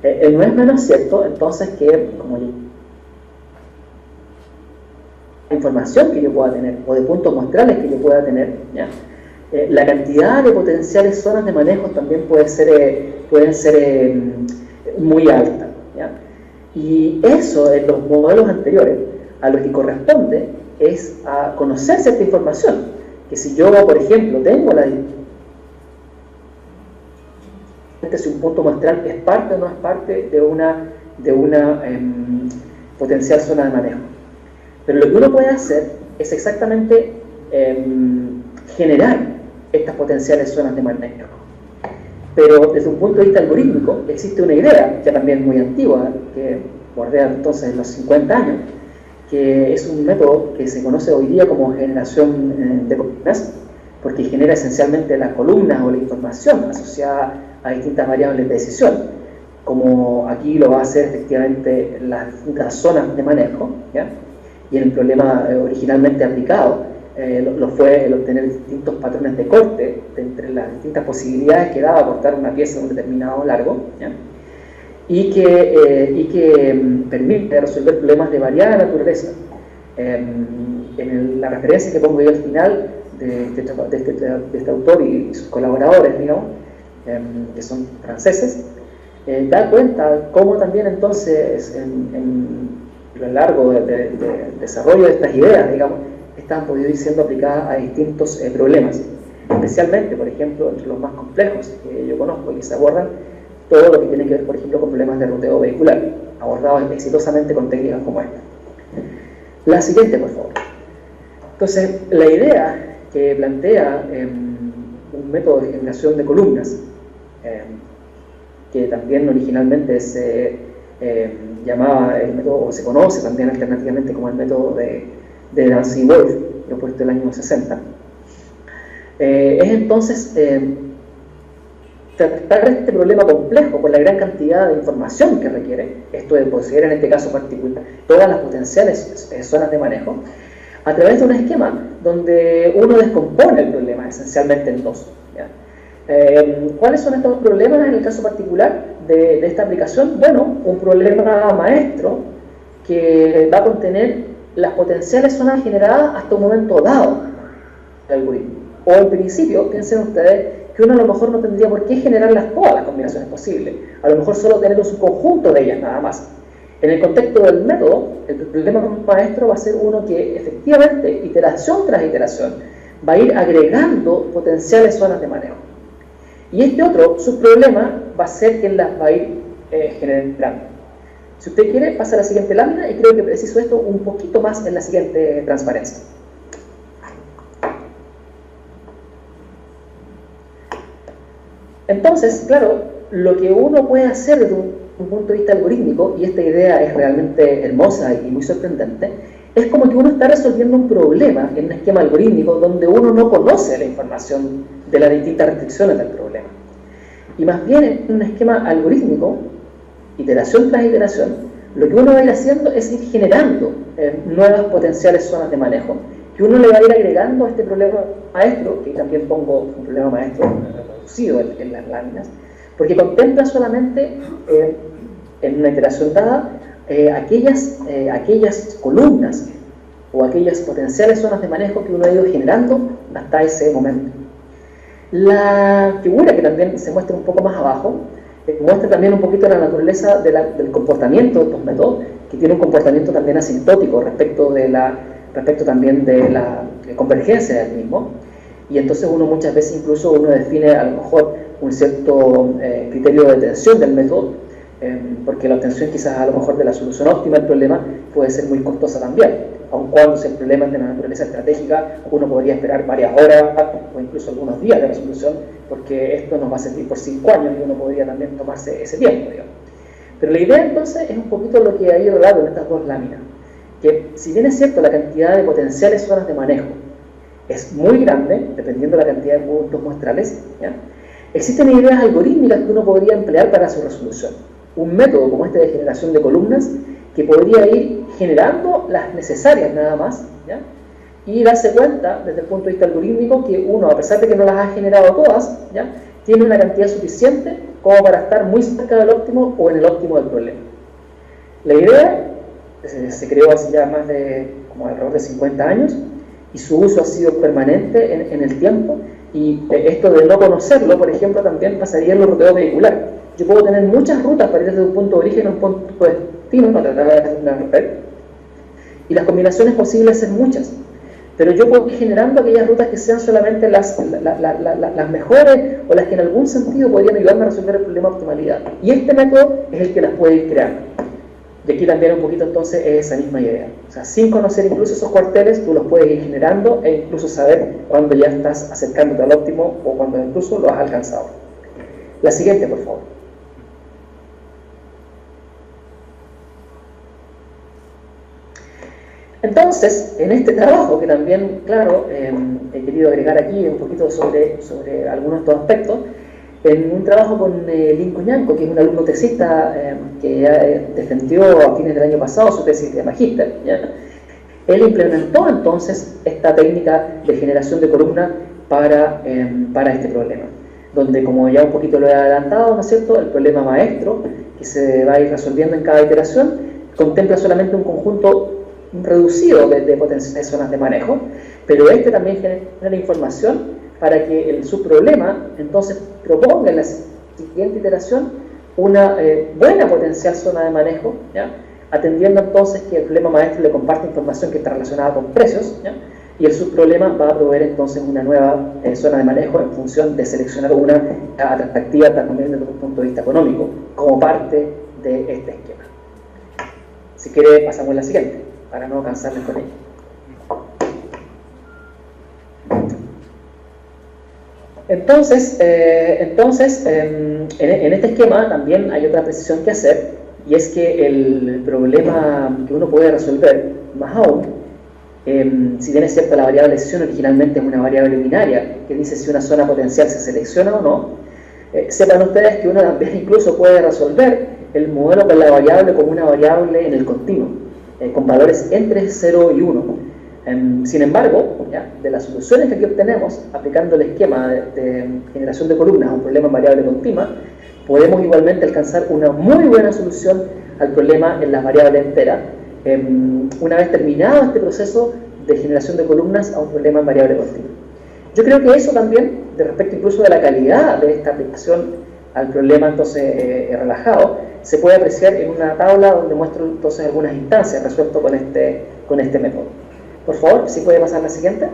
no es menos cierto entonces que, como la información que yo pueda tener, o de puntos muestrales que yo pueda tener, ¿ya? La cantidad de potenciales zonas de manejo también pueden ser muy alta, ¿ya? Y eso en los modelos anteriores a lo que corresponde es a conocer cierta información, que si yo, por ejemplo, tengo si un punto muestral es parte o no es parte de una potencial zona de manejo. Pero lo que uno puede hacer es exactamente generar estas potenciales zonas de manejo. Pero desde un punto de vista algorítmico existe una idea, ya también muy antigua, que bordea entonces los 50 años, que es un método que se conoce hoy día como generación de columnas, porque genera esencialmente las columnas o la información asociada a distintas variables de decisión, como aquí lo va a hacer efectivamente las distintas zonas de manejo, ¿ya? Y en el problema originalmente aplicado lo fue el obtener distintos patrones de corte entre las distintas posibilidades que daba cortar una pieza de un determinado largo, ¿ya? Y que permite resolver problemas de variada naturaleza. En la referencia que pongo yo al final de este autor y sus colaboradores, digamos, que son franceses, da cuenta cómo también entonces a lo largo del desarrollo de estas ideas, digamos, están podido ir siendo aplicadas a distintos problemas, especialmente, por ejemplo, entre los más complejos que yo conozco y que se abordan, todo lo que tiene que ver, por ejemplo, con problemas de ruteo vehicular, abordados exitosamente con técnicas como esta. La siguiente, por favor. Entonces, la idea que plantea un método de generación de columnas, que también originalmente se llamaba el método, o se conoce también alternativamente como el método de Dancy y Wolf, propuesto en el año 60, es entonces tratar este problema complejo con la gran cantidad de información que requiere, esto de poseer en este caso particular todas las potenciales zonas de manejo, a través de un esquema donde uno descompone el problema esencialmente en dos, ¿ya? ¿Cuáles son estos problemas en el caso particular de esta aplicación? Bueno, un problema maestro que va a contener las potenciales zonas generadas hasta un momento dado del algoritmo. O en principio, piensen ustedes que uno a lo mejor no tendría por qué generarlas todas las combinaciones posibles, a lo mejor solo tener un subconjunto de ellas nada más. En el contexto del método, el problema maestro va a ser uno que efectivamente, iteración tras iteración, va a ir agregando potenciales zonas de manejo. Y este otro subproblema va a ser que las va a ir generando. Si usted quiere, pasa a la siguiente lámina y creo que preciso esto un poquito más en la siguiente transparencia. Entonces, claro, lo que uno puede hacer desde un punto de vista algorítmico, y esta idea es realmente hermosa y muy sorprendente, es como que uno está resolviendo un problema en un esquema algorítmico donde uno no conoce la información de las distintas restricciones del problema. Y más bien en un esquema algorítmico, iteración tras iteración, lo que uno va a ir haciendo es ir generando nuevas potenciales zonas de manejo, que uno le va a ir agregando a este problema maestro, que también pongo un problema maestro reducido en las láminas, porque contempla solamente en una iteración dada aquellas columnas o aquellas potenciales zonas de manejo que uno ha ido generando hasta ese momento. La figura que también se muestra un poco más abajo muestra también un poquito la naturaleza del comportamiento de estos métodos, que tiene un comportamiento también asintótico respecto también de la convergencia del mismo, y entonces uno muchas veces incluso uno define a lo mejor un cierto criterio de tensión del método, porque la obtención quizás a lo mejor de la solución óptima del problema puede ser muy costosa también, aun cuando si el problema es de una naturaleza estratégica, uno podría esperar varias horas o incluso algunos días de resolución, porque esto nos va a servir por 5 años y uno podría también tomarse ese tiempo, digamos. Pero la idea entonces es un poquito lo que hay relado en estas dos láminas, que si bien es cierto la cantidad de potenciales zonas de manejo es muy grande, dependiendo de la cantidad de puntos muestrales, ¿ya? Existen ideas algorítmicas que uno podría emplear para su resolución. Un método como este de generación de columnas que podría ir generando las necesarias nada más, ¿ya? y darse cuenta, desde el punto de vista algorítmico, que uno, a pesar de que no las ha generado todas, ¿ya?, tiene una cantidad suficiente como para estar muy cerca del óptimo o en el óptimo del problema. La idea se creó hace ya más de, como alrededor de 50 años, y su uso ha sido permanente en el tiempo, y esto de no conocerlo, por ejemplo, también pasaría en los ruteos vehiculares. Yo puedo tener muchas rutas para ir desde un punto de origen a un punto de destino, no tratar de hacer una red, y las combinaciones posibles son muchas, pero yo puedo ir generando aquellas rutas que sean solamente las mejores, o las que en algún sentido podrían ayudarme a resolver el problema de optimalidad, y este método es el que las puede ir creando. Y aquí también un poquito entonces es esa misma idea. O sea, sin conocer incluso esos cuarteles, tú los puedes ir generando e incluso saber cuando ya estás acercándote al óptimo o cuando incluso lo has alcanzado. La siguiente, por favor. Entonces, en este trabajo, que también, claro, he querido agregar aquí un poquito sobre algunos de estos aspectos, en un trabajo con Lincoln Yanko, que es un alumno tesista que ya defendió a fines del año pasado su tesis de magíster, ¿ya?, él implementó entonces esta técnica de generación de columna para este problema, donde, como ya un poquito lo he adelantado, ¿no es cierto?, el problema maestro, que se va a ir resolviendo en cada iteración, contempla solamente un conjunto reducido de potenciales zonas de manejo, pero este también genera información para que el subproblema entonces proponga en la siguiente iteración una buena potencial zona de manejo, ¿ya?, atendiendo entonces que el problema maestro le comparte información que está relacionada con precios, ¿ya?, y el subproblema va a proveer entonces una nueva zona de manejo en función de seleccionar una atractiva también desde un punto de vista económico, como parte de este esquema. Si quiere, pasamos a la siguiente, para no cansarles con ella. Entonces, en este esquema también hay otra precisión que hacer, y es que el problema que uno puede resolver, más aún, si bien es cierto la variable decisión originalmente es una variable binaria que dice si una zona potencial se selecciona o no, sepan ustedes que uno también incluso puede resolver el modelo con la variable como una variable en el continuo, con valores entre 0 y 1. Sin embargo, ¿ya?, de las soluciones que aquí obtenemos, aplicando el esquema de generación de columnas a un problema en variable continua, podemos igualmente alcanzar una muy buena solución al problema en las variables enteras, una vez terminado este proceso de generación de columnas a un problema en variable continua. Yo creo que eso también, de respecto incluso de la calidad de esta aplicación al problema entonces relajado, se puede apreciar en una tabla donde muestro entonces algunas instancias resueltas con este método. Por favor, si puede pasar la siguiente.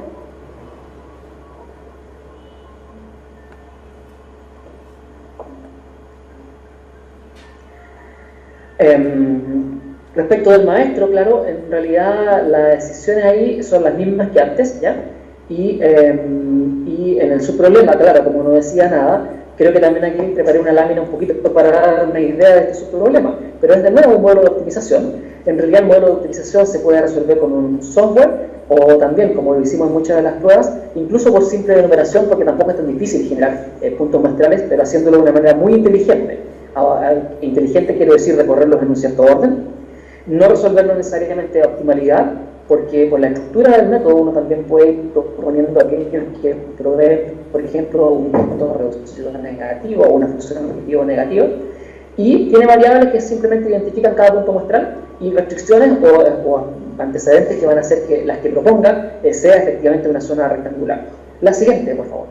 Respecto del maestro, claro, en realidad las decisiones ahí son las mismas que antes, ¿ya? Y en el subproblema, claro, como no decía nada, creo que también aquí preparé una lámina un poquito para dar una idea de este subproblema, pero es de nuevo un modelo de optimización. En realidad el modelo de optimización se puede resolver con un software, o también, como lo hicimos en muchas de las pruebas, incluso por simple enumeración, porque tampoco es tan difícil generar puntos muestrales, pero haciéndolo de una manera muy inteligente. Inteligente quiero decir recorrerlos en un cierto orden, no resolverlo necesariamente a optimalidad, porque por la estructura del método uno también puede ir proponiendo aquellos que proveen, por ejemplo, un punto de reducción negativo o una función objetivo negativa, y tiene variables que simplemente identifican cada punto muestral y restricciones o antecedentes que van a hacer que las que proponga sea efectivamente una zona rectangular. La siguiente, por favor.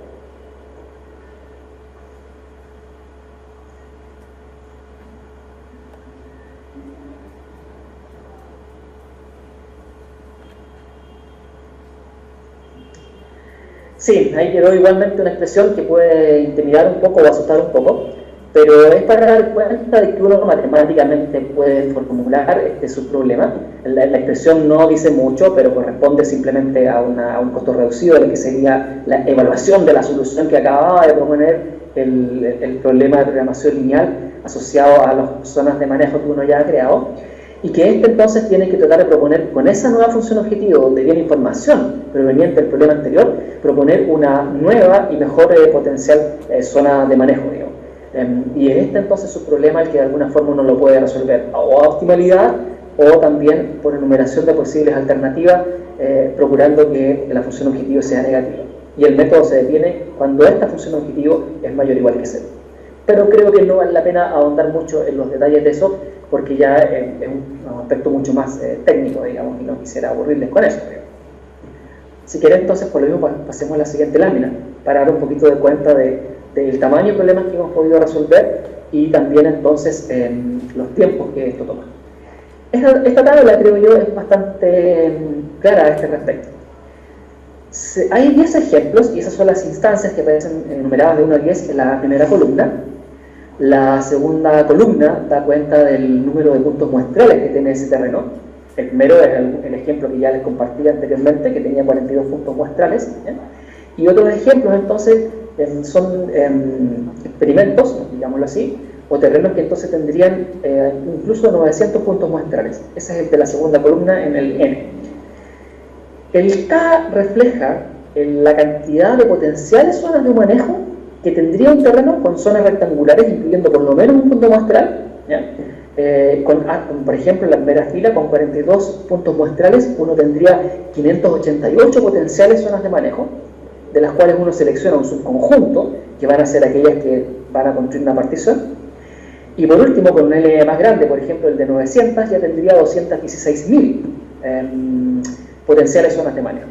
Sí, ahí quedó igualmente una expresión que puede intimidar un poco o asustar un poco, pero es para dar cuenta de que uno matemáticamente puede formular su problema. La expresión no dice mucho, pero corresponde simplemente a un costo reducido de lo que sería la evaluación de la solución que acababa de proponer el problema de programación lineal asociado a las zonas de manejo que uno ya ha creado, y que entonces tiene que tratar de proponer con esa nueva función objetivo, donde viene información proveniente del problema anterior, proponer una nueva y mejor potencial zona de manejo, digamos. Y es entonces su problema el que de alguna forma uno lo puede resolver o a optimalidad o también por enumeración de posibles alternativas procurando que la función objetivo sea negativa. Y el método se detiene cuando esta función objetivo es mayor o igual que 0. Pero creo que no vale la pena ahondar mucho en los detalles de eso, porque ya es un aspecto mucho más técnico, digamos, y no quisiera aburrirles con eso. Si quieren, entonces, por lo mismo, pasemos a la siguiente lámina, para dar un poquito de cuenta del tamaño de problemas que hemos podido resolver y también, entonces, los tiempos que esto toma. Esta tabla, creo yo, es bastante clara a este respecto. Hay 10 ejemplos, y esas son las instancias que aparecen enumeradas de 1 a 10 en la primera columna. La segunda columna da cuenta del número de puntos muestrales que tiene ese terreno. El primero es el ejemplo que ya les compartí anteriormente, que tenía 42 puntos muestrales. Y otros ejemplos, entonces, son experimentos, digámoslo así, o terrenos que entonces tendrían incluso 900 puntos muestrales. Ese es el de la segunda columna en el N. El K refleja la cantidad de potenciales zonas de manejo que tendría un terreno con zonas rectangulares, incluyendo por lo menos un punto muestral, ¿ya? Por ejemplo, en la primera fila, con 42 puntos muestrales, uno tendría 588 potenciales zonas de manejo, de las cuales uno selecciona un subconjunto, que van a ser aquellas que van a construir una partición. Y por último, con un L más grande, por ejemplo, el de 900, ya tendría 216.000 potenciales zonas de manejo.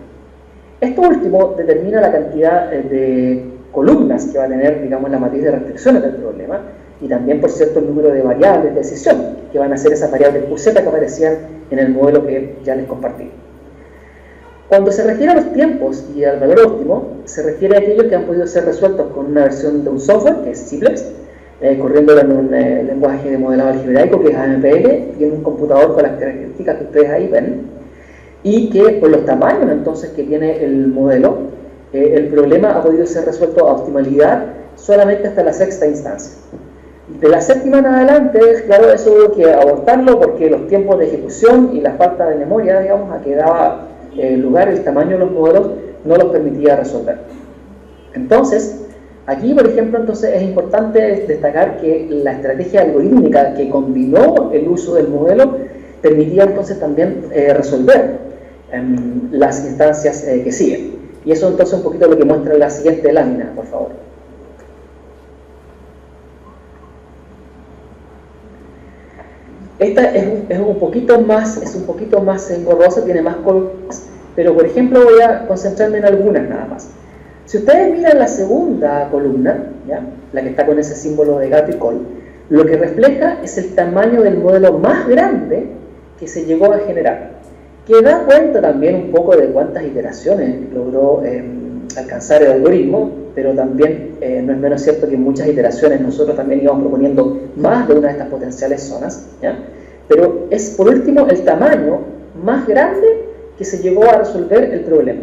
Esto último determina la cantidad de columnas que va a tener, digamos, la matriz de restricciones del problema, y también, por cierto, el número de variables de decisión, que van a ser esas variables QZ que aparecían en el modelo que ya les compartí. Cuando se refiere a los tiempos y al valor óptimo, se refiere a aquellos que han podido ser resueltos con una versión de un software, que es Simplex, corriendo en un lenguaje de modelado algebraico, que es AMPL, y en un computador con las características que ustedes ahí ven, y que por los tamaños entonces que tiene el modelo, el problema ha podido ser resuelto a optimalidad solamente hasta la sexta instancia. De la séptima en adelante, claro, eso hubo que abortarlo porque los tiempos de ejecución y la falta de memoria, digamos, a que daba lugar el tamaño de los modelos, no los permitía resolver. Entonces, aquí, por ejemplo, entonces es importante destacar que la estrategia algorítmica que combinó el uso del modelo permitía entonces también resolver las instancias que siguen. Y eso entonces un poquito lo que muestra la siguiente lámina, por favor. Esta es un poquito más engorrosa, tiene más columnas, pero por ejemplo voy a concentrarme en algunas nada más. Si ustedes miran la segunda columna, ¿ya? La que está con ese símbolo de gato y col, lo que refleja es el tamaño del modelo más grande que se llegó a generar, que da cuenta también un poco de cuántas iteraciones logró alcanzar el algoritmo, pero también no es menos cierto que en muchas iteraciones nosotros también íbamos proponiendo más de una de estas potenciales zonas, ¿ya? Pero es por último el tamaño más grande que se llegó a resolver el problema.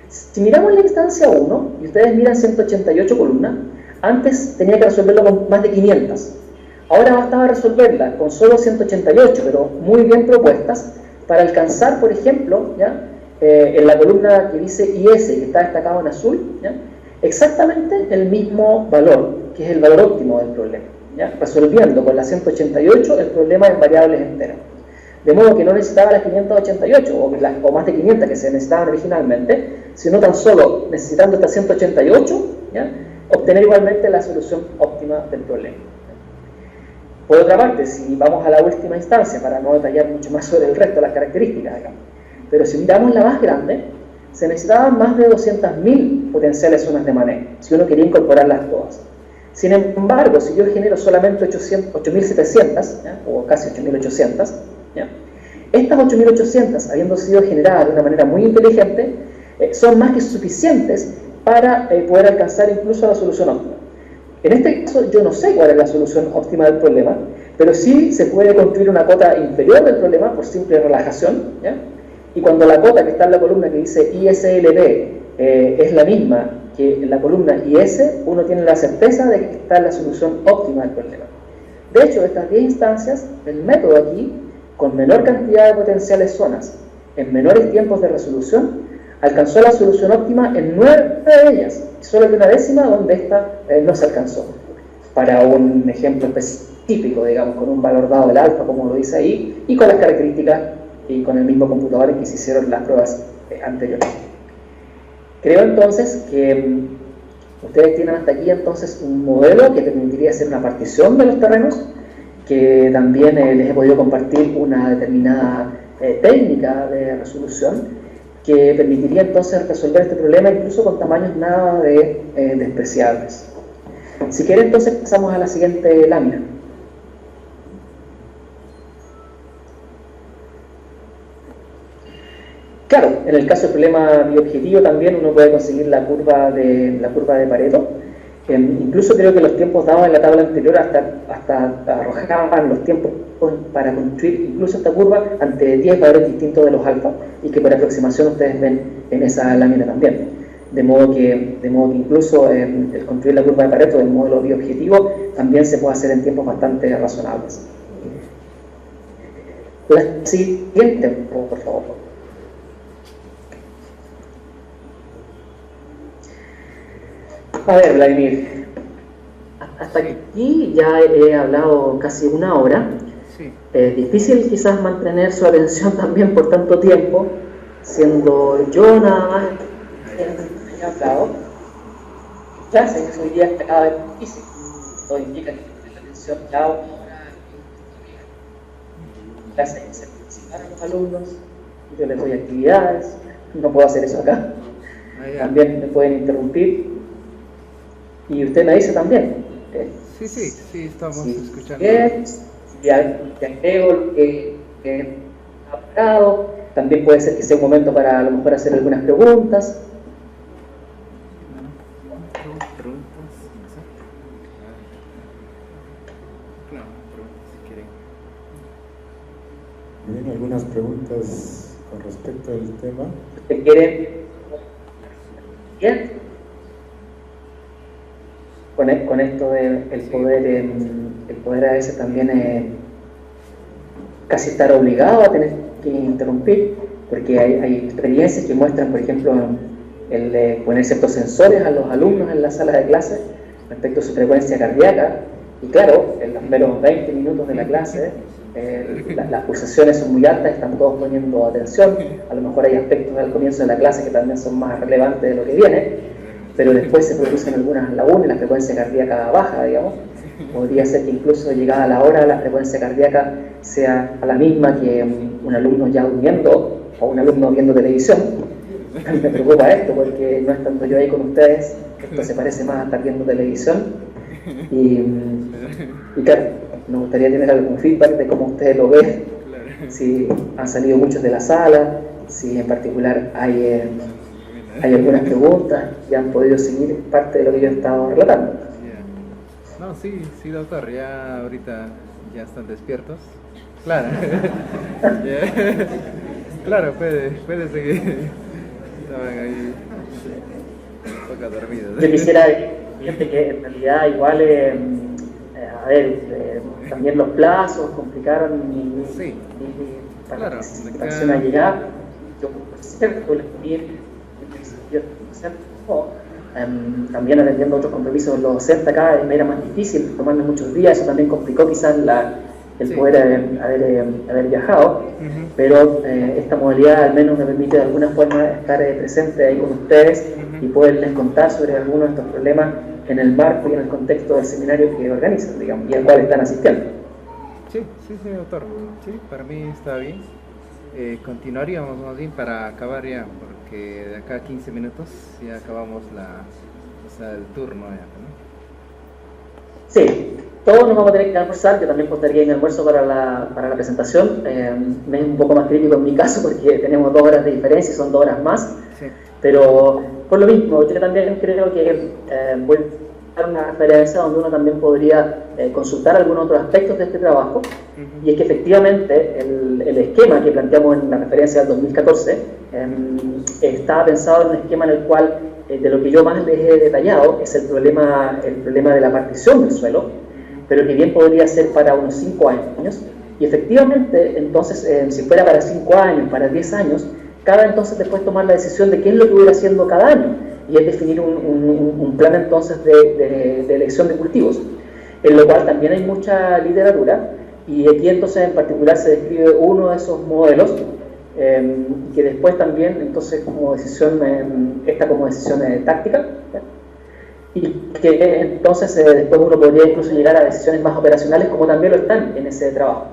Si miramos la instancia 1, y ustedes miran 188 columnas, antes tenía que resolverlo con más de 500. Ahora bastaba resolverla con solo 188, pero muy bien propuestas, para alcanzar, por ejemplo, ¿ya? En la columna que dice IS, que está destacado en azul, ¿ya? Exactamente el mismo valor, que es el valor óptimo del problema, ¿ya? Resolviendo con la 188 el problema en variables enteras. De modo que no necesitaba las 588 o más de 500 que se necesitaban originalmente, sino tan solo necesitando estas 188, ¿ya? Obtener igualmente la solución óptima del problema. Por otra parte, si vamos a la última instancia, para no detallar mucho más sobre el resto de las características, digamos, pero si miramos la más grande, se necesitaban más de 200.000 potenciales zonas de manejo, si uno quería incorporarlas todas. Sin embargo, si yo genero solamente 8.700, ¿ya? O casi 8.800, ¿ya? Estas 8.800, habiendo sido generadas de una manera muy inteligente, son más que suficientes para poder alcanzar incluso la solución óptima. En este caso, yo no sé cuál es la solución óptima del problema, pero sí se puede construir una cota inferior del problema por simple relajación, ¿ya? Y cuando la cota que está en la columna que dice ISLB es la misma que en la columna IS, uno tiene la certeza de que está en la solución óptima del problema. De hecho, de estas 10 instancias, el método aquí, con menor cantidad de potenciales zonas, en menores tiempos de resolución, alcanzó la solución óptima en 9 de ellas, y solo en una décima donde esta no se alcanzó. Para un ejemplo específico, digamos, con un valor dado del alfa, como lo dice ahí, y con las características y con el mismo computador en que se hicieron las pruebas anteriormente. Creo entonces que ustedes tienen hasta aquí entonces un modelo que permitiría hacer una partición de los terrenos, que también les he podido compartir una determinada técnica de resolución que permitiría entonces resolver este problema incluso con tamaños nada de despreciables. Si quieren, entonces pasamos a la siguiente lámina. Claro, en el caso del problema biobjetivo también uno puede conseguir la curva de Pareto. Incluso creo que los tiempos dados en la tabla anterior hasta arrojaban los tiempos para construir incluso esta curva ante 10 valores distintos de los alfa, y que por aproximación ustedes ven en esa lámina también. De modo que incluso el construir la curva de Pareto del modelo biobjetivo también se puede hacer en tiempos bastante razonables. La siguiente, por favor. A ver, Vladimir, hasta aquí ya he hablado casi una hora. Sí. Es difícil quizás mantener su atención también por tanto tiempo, siendo yo nada más he hablado. Ya sé que hoy día está cada vez más difícil. Todo indica que la atención ya ahora ya se participan a los alumnos, yo les doy actividades, no puedo hacer eso acá. También me pueden interrumpir. Y usted me dice también. Sí, estamos escuchando. Bien, y agrego lo que ha pasado. También puede ser que sea un momento para a lo mejor hacer algunas preguntas. Bien, algunas preguntas con respecto al tema. ¿Usted quiere? Bien. Con esto del poder a veces también casi estar obligado a tener que interrumpir, porque hay experiencias que muestran, por ejemplo, el poner ciertos sensores a los alumnos en la sala de clase respecto a su frecuencia cardíaca, y claro, en los menos 20 minutos de la clase las pulsaciones son muy altas, están todos poniendo atención. A lo mejor hay aspectos al comienzo de la clase que también son más relevantes de lo que viene, pero después se producen algunas lagunas y la frecuencia cardíaca baja, digamos. Podría ser que incluso llegada la hora la frecuencia cardíaca sea a la misma que un alumno ya durmiendo o un alumno viendo televisión. Me preocupa esto porque no estando yo ahí con ustedes, esto se parece más a estar viendo televisión. Y claro, nos gustaría tener algún feedback de cómo ustedes lo ven, si han salido muchos de la sala, si en particular hay algunas preguntas y han podido seguir parte de lo que yo he estado relatando. No, sí, doctor, ya ahorita ya están despiertos. Claro. Claro, puede seguir. Estaban ahí un poco dormidos. Yo quisiera decirte que en realidad igual, también los plazos complicaron mi participación a llegar. Yo, por cierto, también atendiendo otros compromisos los docentes acá me era más difícil, tomarme muchos días, eso también complicó quizás el poder haber viajado, pero esta modalidad al menos me permite de alguna forma estar presente ahí con ustedes y poderles contar sobre algunos de estos problemas en el marco y en el contexto del seminario que organizan, digamos, y al cual están asistiendo. Sí, doctor, sí, para mí está bien. Continuaríamos más bien para acabar ya, porque de acá a 15 minutos ya acabamos el turno ya, ¿no? Sí, todos nos vamos a tener que almorzar. Yo también postaría mi almuerzo para la presentación. Me es un poco más crítico en mi caso porque tenemos 2 horas de diferencia y son 2 horas más. Sí. Pero por lo mismo, yo también creo que voy a dar una referencia donde uno también podría consultar algunos otros aspectos de este trabajo. Y es que efectivamente el esquema que planteamos en la referencia del 2014 estaba pensado en un esquema en el cual de lo que yo más les he detallado es el problema de la partición del suelo, pero que bien podría ser para unos 5 años. Y efectivamente, entonces, si fuera para 5 años, para 10 años, cada entonces después tomar la decisión de qué es lo que voy a ir haciendo cada año, y es definir un plan entonces de elección de cultivos, en lo cual también hay mucha literatura, y aquí entonces en particular se describe uno de esos modelos y que después también, entonces, como decisión, esta como decisión táctica, ¿ya? Y que entonces después uno podría incluso llegar a decisiones más operacionales, como también lo están en ese trabajo.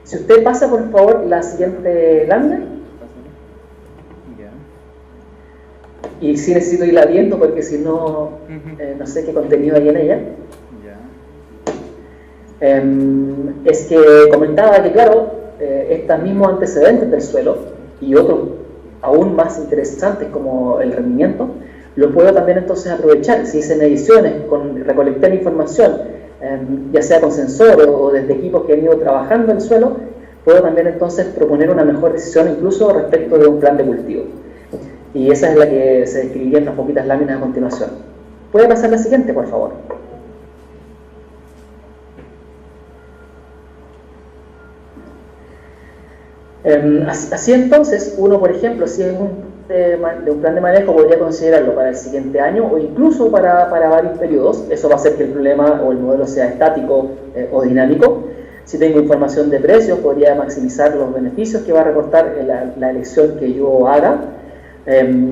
Si usted pasa, por favor, la siguiente lámina. Y sí necesito irla viendo porque si no, no sé qué contenido hay en ella. Es que comentaba que, claro, estos mismos antecedentes del suelo y otros aún más interesantes como el rendimiento, lo puedo también entonces aprovechar. Si hice mediciones, recolecté la información, ya sea con sensores o desde equipos que han ido trabajando el suelo, puedo también entonces proponer una mejor decisión incluso respecto de un plan de cultivo. Y esa es la que se describiría en unas poquitas láminas a continuación. ¿Puede pasar la siguiente, por favor? Así entonces, uno, por ejemplo, si es de un plan de manejo, podría considerarlo para el siguiente año o incluso para varios periodos. Eso va a hacer que el problema o el modelo sea estático o dinámico. Si tengo información de precios, podría maximizar los beneficios que va a reportar la elección que yo haga.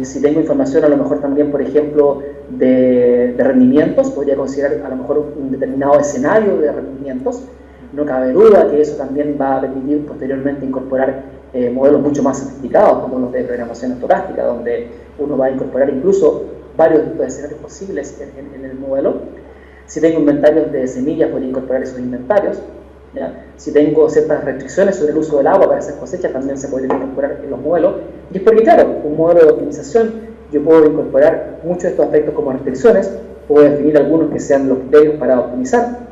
Si tengo información a lo mejor también, por ejemplo, de rendimientos, podría considerar a lo mejor un determinado escenario de rendimientos. No cabe duda que eso también va a permitir posteriormente incorporar modelos mucho más sofisticados, como los de programación estocástica, donde uno va a incorporar incluso varios tipos de escenarios posibles en el modelo. Si tengo inventarios de semillas, podría incorporar esos inventarios, ¿ya? Si tengo ciertas restricciones sobre el uso del agua para esas cosechas, también se podrían incorporar en los modelos. Y es porque, claro, un modelo de optimización, yo puedo incorporar muchos de estos aspectos como restricciones, puedo definir algunos que sean los criterios para optimizar,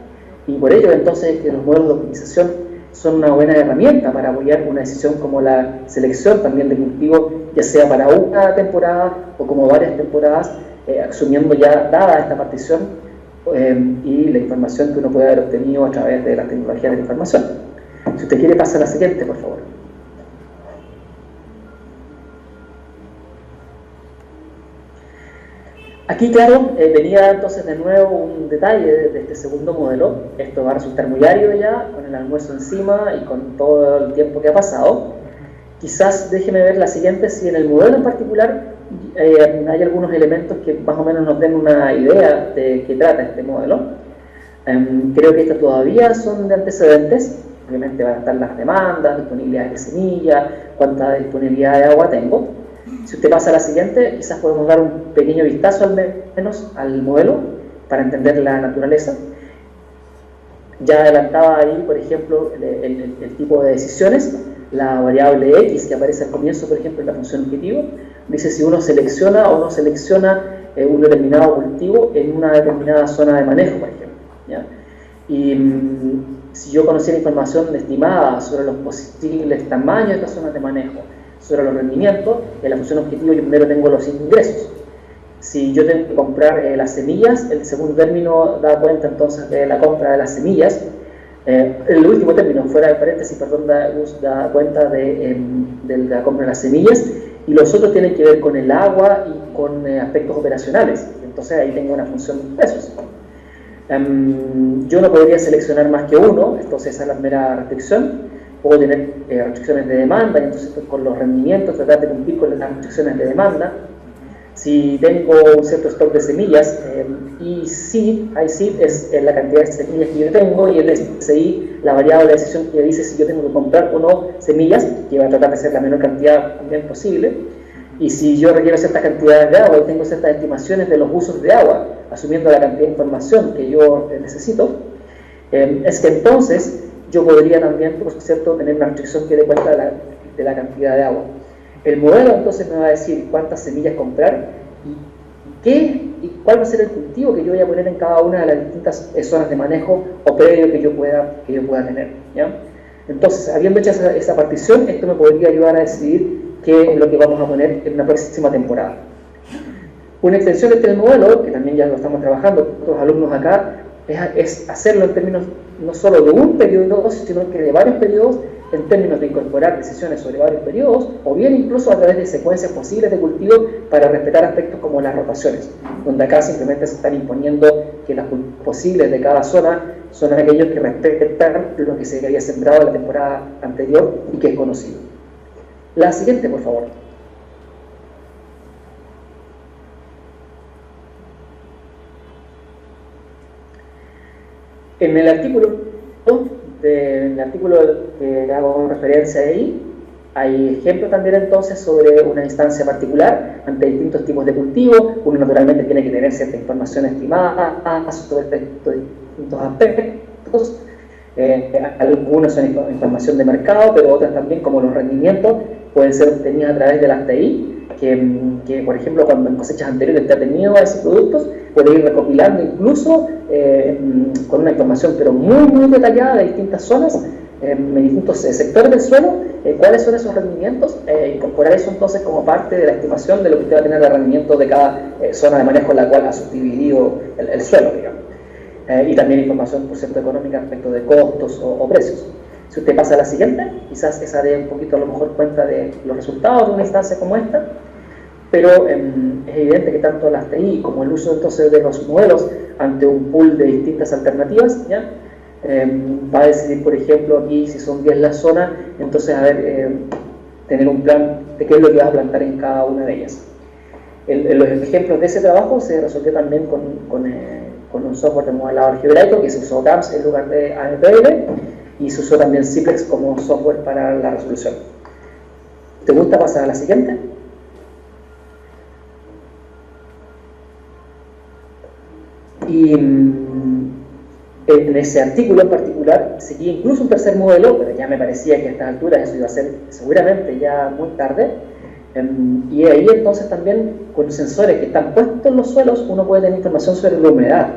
y por ello entonces que los modelos de optimización son una buena herramienta para apoyar una decisión como la selección también de cultivo, ya sea para una temporada o como varias temporadas, asumiendo ya dada esta partición y la información que uno puede haber obtenido a través de las tecnologías de la información. Si usted quiere pasar a la siguiente, por favor. Aquí, claro, venía entonces de nuevo un detalle de este segundo modelo. Esto va a resultar muy árido ya, con el almuerzo encima y con todo el tiempo que ha pasado. Quizás déjeme ver la siguiente, si en el modelo en particular hay algunos elementos que más o menos nos den una idea de qué trata este modelo. Creo que estas todavía son de antecedentes. Obviamente van a estar las demandas, disponibilidad de semillas, cuánta disponibilidad de agua tengo. Si usted pasa a la siguiente, quizás podemos dar un pequeño vistazo al menos al modelo para entender la naturaleza. Ya adelantaba ahí, por ejemplo, el tipo de decisiones, la variable X que aparece al comienzo, por ejemplo, en la función objetivo, dice si uno selecciona o no selecciona un determinado cultivo en una determinada zona de manejo, por ejemplo, ¿ya? Y si yo conociera información estimada sobre los posibles tamaños de estas zonas de manejo, sobre los rendimientos, en la función objetivo yo primero tengo los ingresos. Si yo tengo que comprar las semillas, el segundo término da cuenta entonces de la compra de las semillas. El último término, fuera de paréntesis, perdón, da cuenta de la compra de las semillas, y los otros tienen que ver con el agua y con aspectos operacionales. Entonces ahí tengo una función de precios. Yo no podría seleccionar más que uno, entonces esa es la mera restricción. Puedo tener restricciones de demanda, y entonces con los rendimientos tratar de cumplir con las restricciones de demanda. Si tengo un cierto stock de semillas, y seed es la cantidad de semillas que yo tengo, y el SI, la variable de decisión que dice si yo tengo que comprar o no semillas, que va a tratar de ser la menor cantidad también posible. Y si yo requiero ciertas cantidades de agua y tengo ciertas estimaciones de los usos de agua, asumiendo la cantidad de información que yo necesito, es que entonces yo podría también, por cierto, tener una restricción que dé cuenta de la cantidad de agua. El modelo entonces me va a decir cuántas semillas comprar y cuál va a ser el cultivo que yo voy a poner en cada una de las distintas zonas de manejo o predio que yo pueda tener, ¿ya? Entonces, habiendo hecho esa partición, esto me podría ayudar a decidir qué es lo que vamos a poner en una próxima temporada. Una extensión de este modelo, que también ya lo estamos trabajando con los alumnos acá, es hacerlo en términos no solo de un periodo, sino que de varios periodos, en términos de incorporar decisiones sobre varios periodos, o bien incluso a través de secuencias posibles de cultivo para respetar aspectos como las rotaciones, donde acá simplemente se están imponiendo que las posibles de cada zona son aquellos que respetan lo que se había sembrado en la temporada anterior y que es conocido. La siguiente, por favor. En el artículo que hago referencia ahí, hay ejemplos también entonces sobre una instancia particular ante distintos tipos de cultivo. Uno naturalmente tiene que tener cierta información estimada sobre distintos aspectos. Algunos son información de mercado, pero otras también, como los rendimientos, pueden ser obtenidas a través de las TI, que por ejemplo, cuando en cosechas anteriores te ha tenido a esos productos, puede ir recopilando incluso con una información pero muy detallada de distintas zonas, en distintos sectores del suelo, cuáles son esos rendimientos, incorporar eso entonces como parte de la estimación de lo que usted va a tener de rendimiento de cada zona de manejo en la cual ha subdividido el suelo, digamos. Y también información, por cierto, económica respecto de costos o precios. Si usted pasa a la siguiente, quizás esa dé un poquito a lo mejor cuenta de los resultados de una instancia como esta, pero es evidente que tanto las TI como el uso entonces de los modelos ante un pool de distintas alternativas, ¿ya? Va a decidir, por ejemplo, aquí si son 10 las zonas, entonces tener un plan de qué es lo que va a plantar en cada una de ellas. Los ejemplos de ese trabajo se resolvió también con un software de modelado algebraico que se usó GAMS en lugar de AMPL, y se usó también Ciplex como software para la resolución. ¿Te gusta pasar a la siguiente? Y en ese artículo en particular seguía incluso un tercer modelo, pero ya me parecía que a estas alturas eso iba a ser seguramente ya muy tarde. Y ahí entonces también con sensores que están puestos en los suelos uno puede tener información sobre la humedad.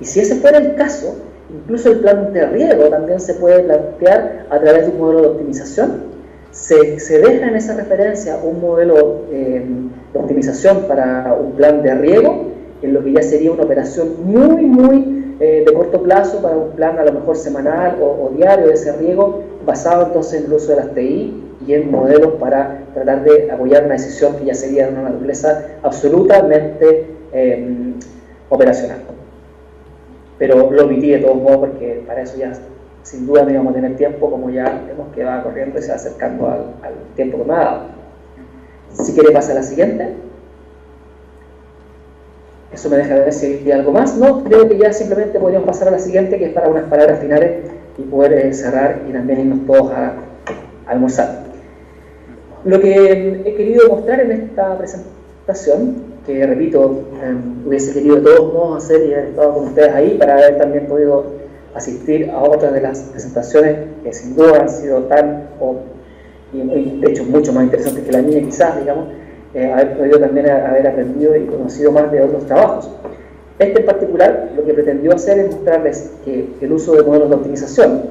Y si ese fuera el caso, incluso el plan de riego también se puede plantear a través de un modelo de optimización. Se deja en esa referencia un modelo de optimización para un plan de riego, en lo que ya sería una operación muy de corto plazo para un plan a lo mejor semanal o diario de ese riego, basado entonces en el uso de las TI y en modelos para tratar de apoyar una decisión que ya sería de una naturaleza absolutamente operacional. Pero lo omití de todos modos porque para eso ya sin duda no íbamos a tener tiempo, como ya vemos que va corriendo y se va acercando al tiempo que me ha dado. Si quiere pasar a la siguiente. Eso me deja ver si hay algo más. No, creo que ya simplemente podríamos pasar a la siguiente, que es para unas palabras finales y poder cerrar y también irnos todos a almorzar. Lo que he querido mostrar en esta presentación, que repito, hubiese querido de todos modos hacer y haber estado con ustedes ahí para haber también podido asistir a otras de las presentaciones que sin duda han sido y de hecho mucho más interesantes que la mía quizás, digamos, haber podido también haber aprendido y conocido más de otros trabajos. Este en particular lo que pretendió hacer es mostrarles que el uso de modelos de optimización,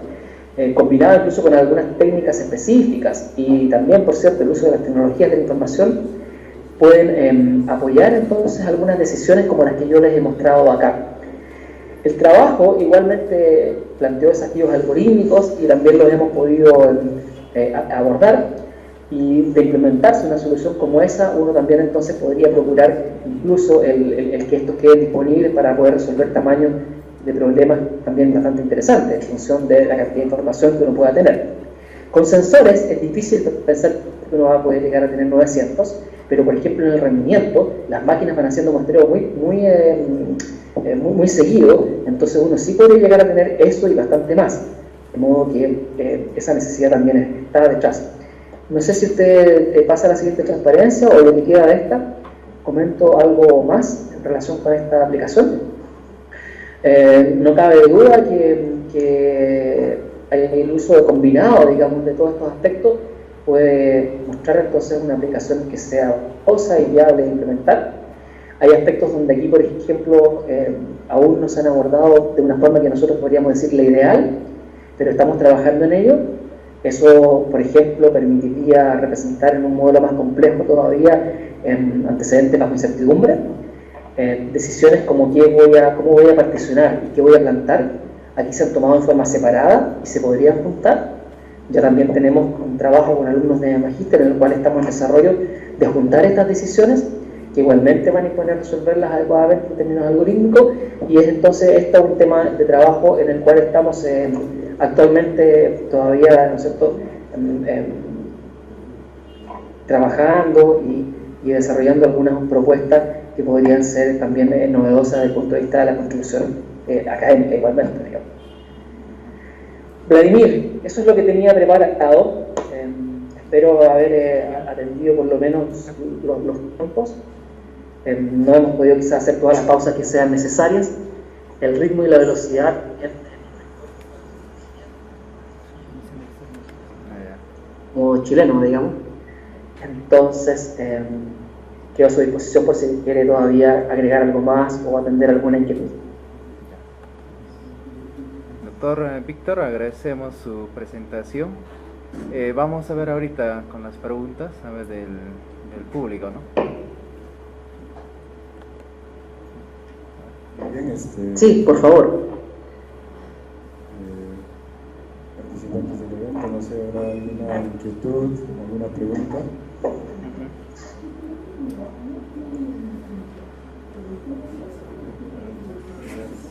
combinado incluso con algunas técnicas específicas y también, por cierto, el uso de las tecnologías de la información, pueden apoyar entonces algunas decisiones como las que yo les he mostrado acá. El trabajo igualmente planteó desafíos algorítmicos y también los hemos podido abordar. Y de implementarse una solución como esa, uno también entonces podría procurar incluso el que estos queden disponibles para poder resolver tamaños de problemas también bastante interesantes en función de la cantidad de información que uno pueda tener. Con sensores es difícil pensar que uno va a poder llegar a tener 900, pero por ejemplo en el rendimiento las máquinas van haciendo muestreo muy seguido, entonces uno sí podría llegar a tener eso y bastante más, de modo que esa necesidad también está detrás. No sé si usted pasa a la siguiente transparencia o lo que queda de esta, comento algo más en relación con esta aplicación. No cabe duda que el uso combinado, digamos, de todos estos aspectos puede mostrar entonces una aplicación que sea valiosa y viable de implementar. Hay aspectos donde aquí, por ejemplo, aún no se han abordado de una forma que nosotros podríamos decir la ideal, pero estamos trabajando en ello. Eso, por ejemplo, permitiría representar en un modelo más complejo todavía antecedentes bajo incertidumbre, decisiones como cómo voy a particionar y qué voy a plantar. Aquí se han tomado en forma separada y se podrían juntar. Ya también tenemos un trabajo con alumnos de magíster en el cual estamos en desarrollo de juntar estas decisiones que igualmente van a imponer resolverlas adecuadamente en términos algorítmicos, y es entonces este un tema de trabajo en el cual estamos actualmente todavía, ¿no es cierto?, trabajando y desarrollando algunas propuestas que podrían ser también novedosas desde el punto de vista de la contribución académica igualmente, digamos. Vladimir, eso es lo que tenía preparado. Espero haber atendido por lo menos los tiempos. No hemos podido quizás hacer todas las pausas que sean necesarias. El ritmo y la velocidad como chileno, digamos. Entonces, quedo a su disposición por si quiere todavía agregar algo más o atender alguna inquietud. Doctor Víctor, agradecemos su presentación. Vamos a ver ahorita con las preguntas, a ver, del público, ¿no? Bien, Sí, por favor. Participantes del evento, no sé, ¿habrá alguna inquietud, alguna pregunta?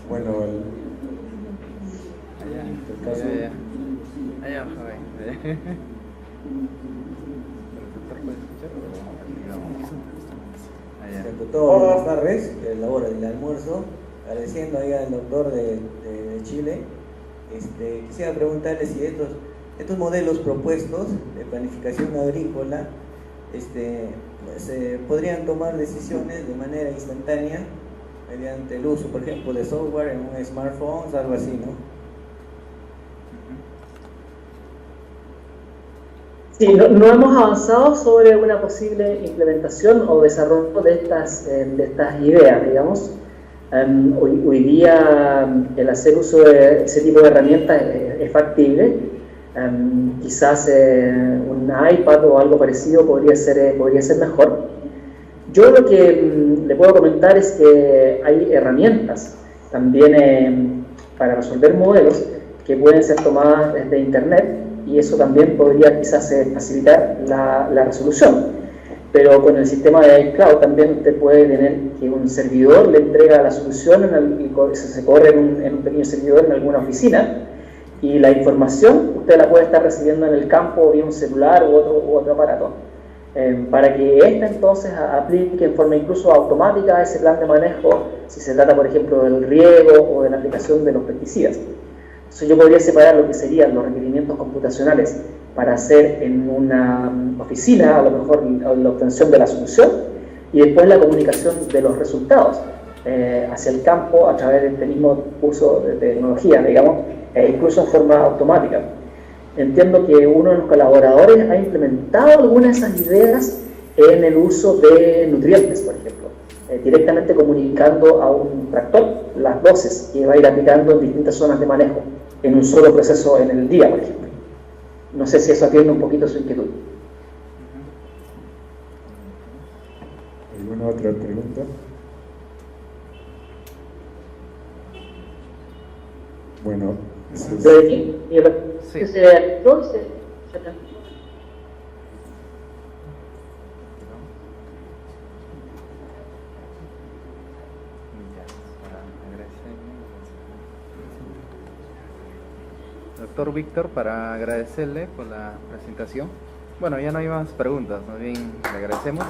Bueno, en este caso, Allá abajo, ahí. Doctor, buenas tardes, la hora del almuerzo, agradeciendo ahí al doctor de Chile. Quisiera preguntarle si estos modelos propuestos de planificación agrícola se podrían tomar decisiones de manera instantánea mediante el uso, por ejemplo, de software en un smartphone, algo así, ¿no? Sí, no hemos avanzado sobre una posible implementación o desarrollo de estas ideas, digamos. Hoy día el hacer uso de ese tipo de herramientas es factible. Quizás un iPad o algo parecido podría ser mejor. Yo lo que le puedo comentar es que hay herramientas también para resolver modelos que pueden ser tomadas desde Internet, y eso también podría quizás facilitar la resolución. Pero con el sistema de iCloud también usted puede tener que un servidor le entrega la solución, se corre en un pequeño servidor en alguna oficina, y la información usted la puede estar recibiendo en el campo vía un celular u otro aparato, para que ésta entonces aplique en forma incluso automática ese plan de manejo, si se trata por ejemplo del riego o de la aplicación de los pesticidas. Entonces yo podría separar lo que serían los requerimientos computacionales para hacer en una oficina, a lo mejor la obtención de la solución, y después la comunicación de los resultados hacia el campo a través de este mismo uso de tecnología, digamos, incluso en forma automática. Entiendo que uno de los colaboradores ha implementado algunas de esas ideas en el uso de nutrientes, por ejemplo, directamente comunicando a un tractor las dosis que va a ir aplicando en distintas zonas de manejo en un solo proceso en el día, por ejemplo. No sé si eso atiende un poquito su inquietud. ¿alguna otra pregunta? Bueno, eso es... Sí. Doctor Víctor, para agradecerle por la presentación. Bueno, ya no hay más preguntas, más bien le agradecemos.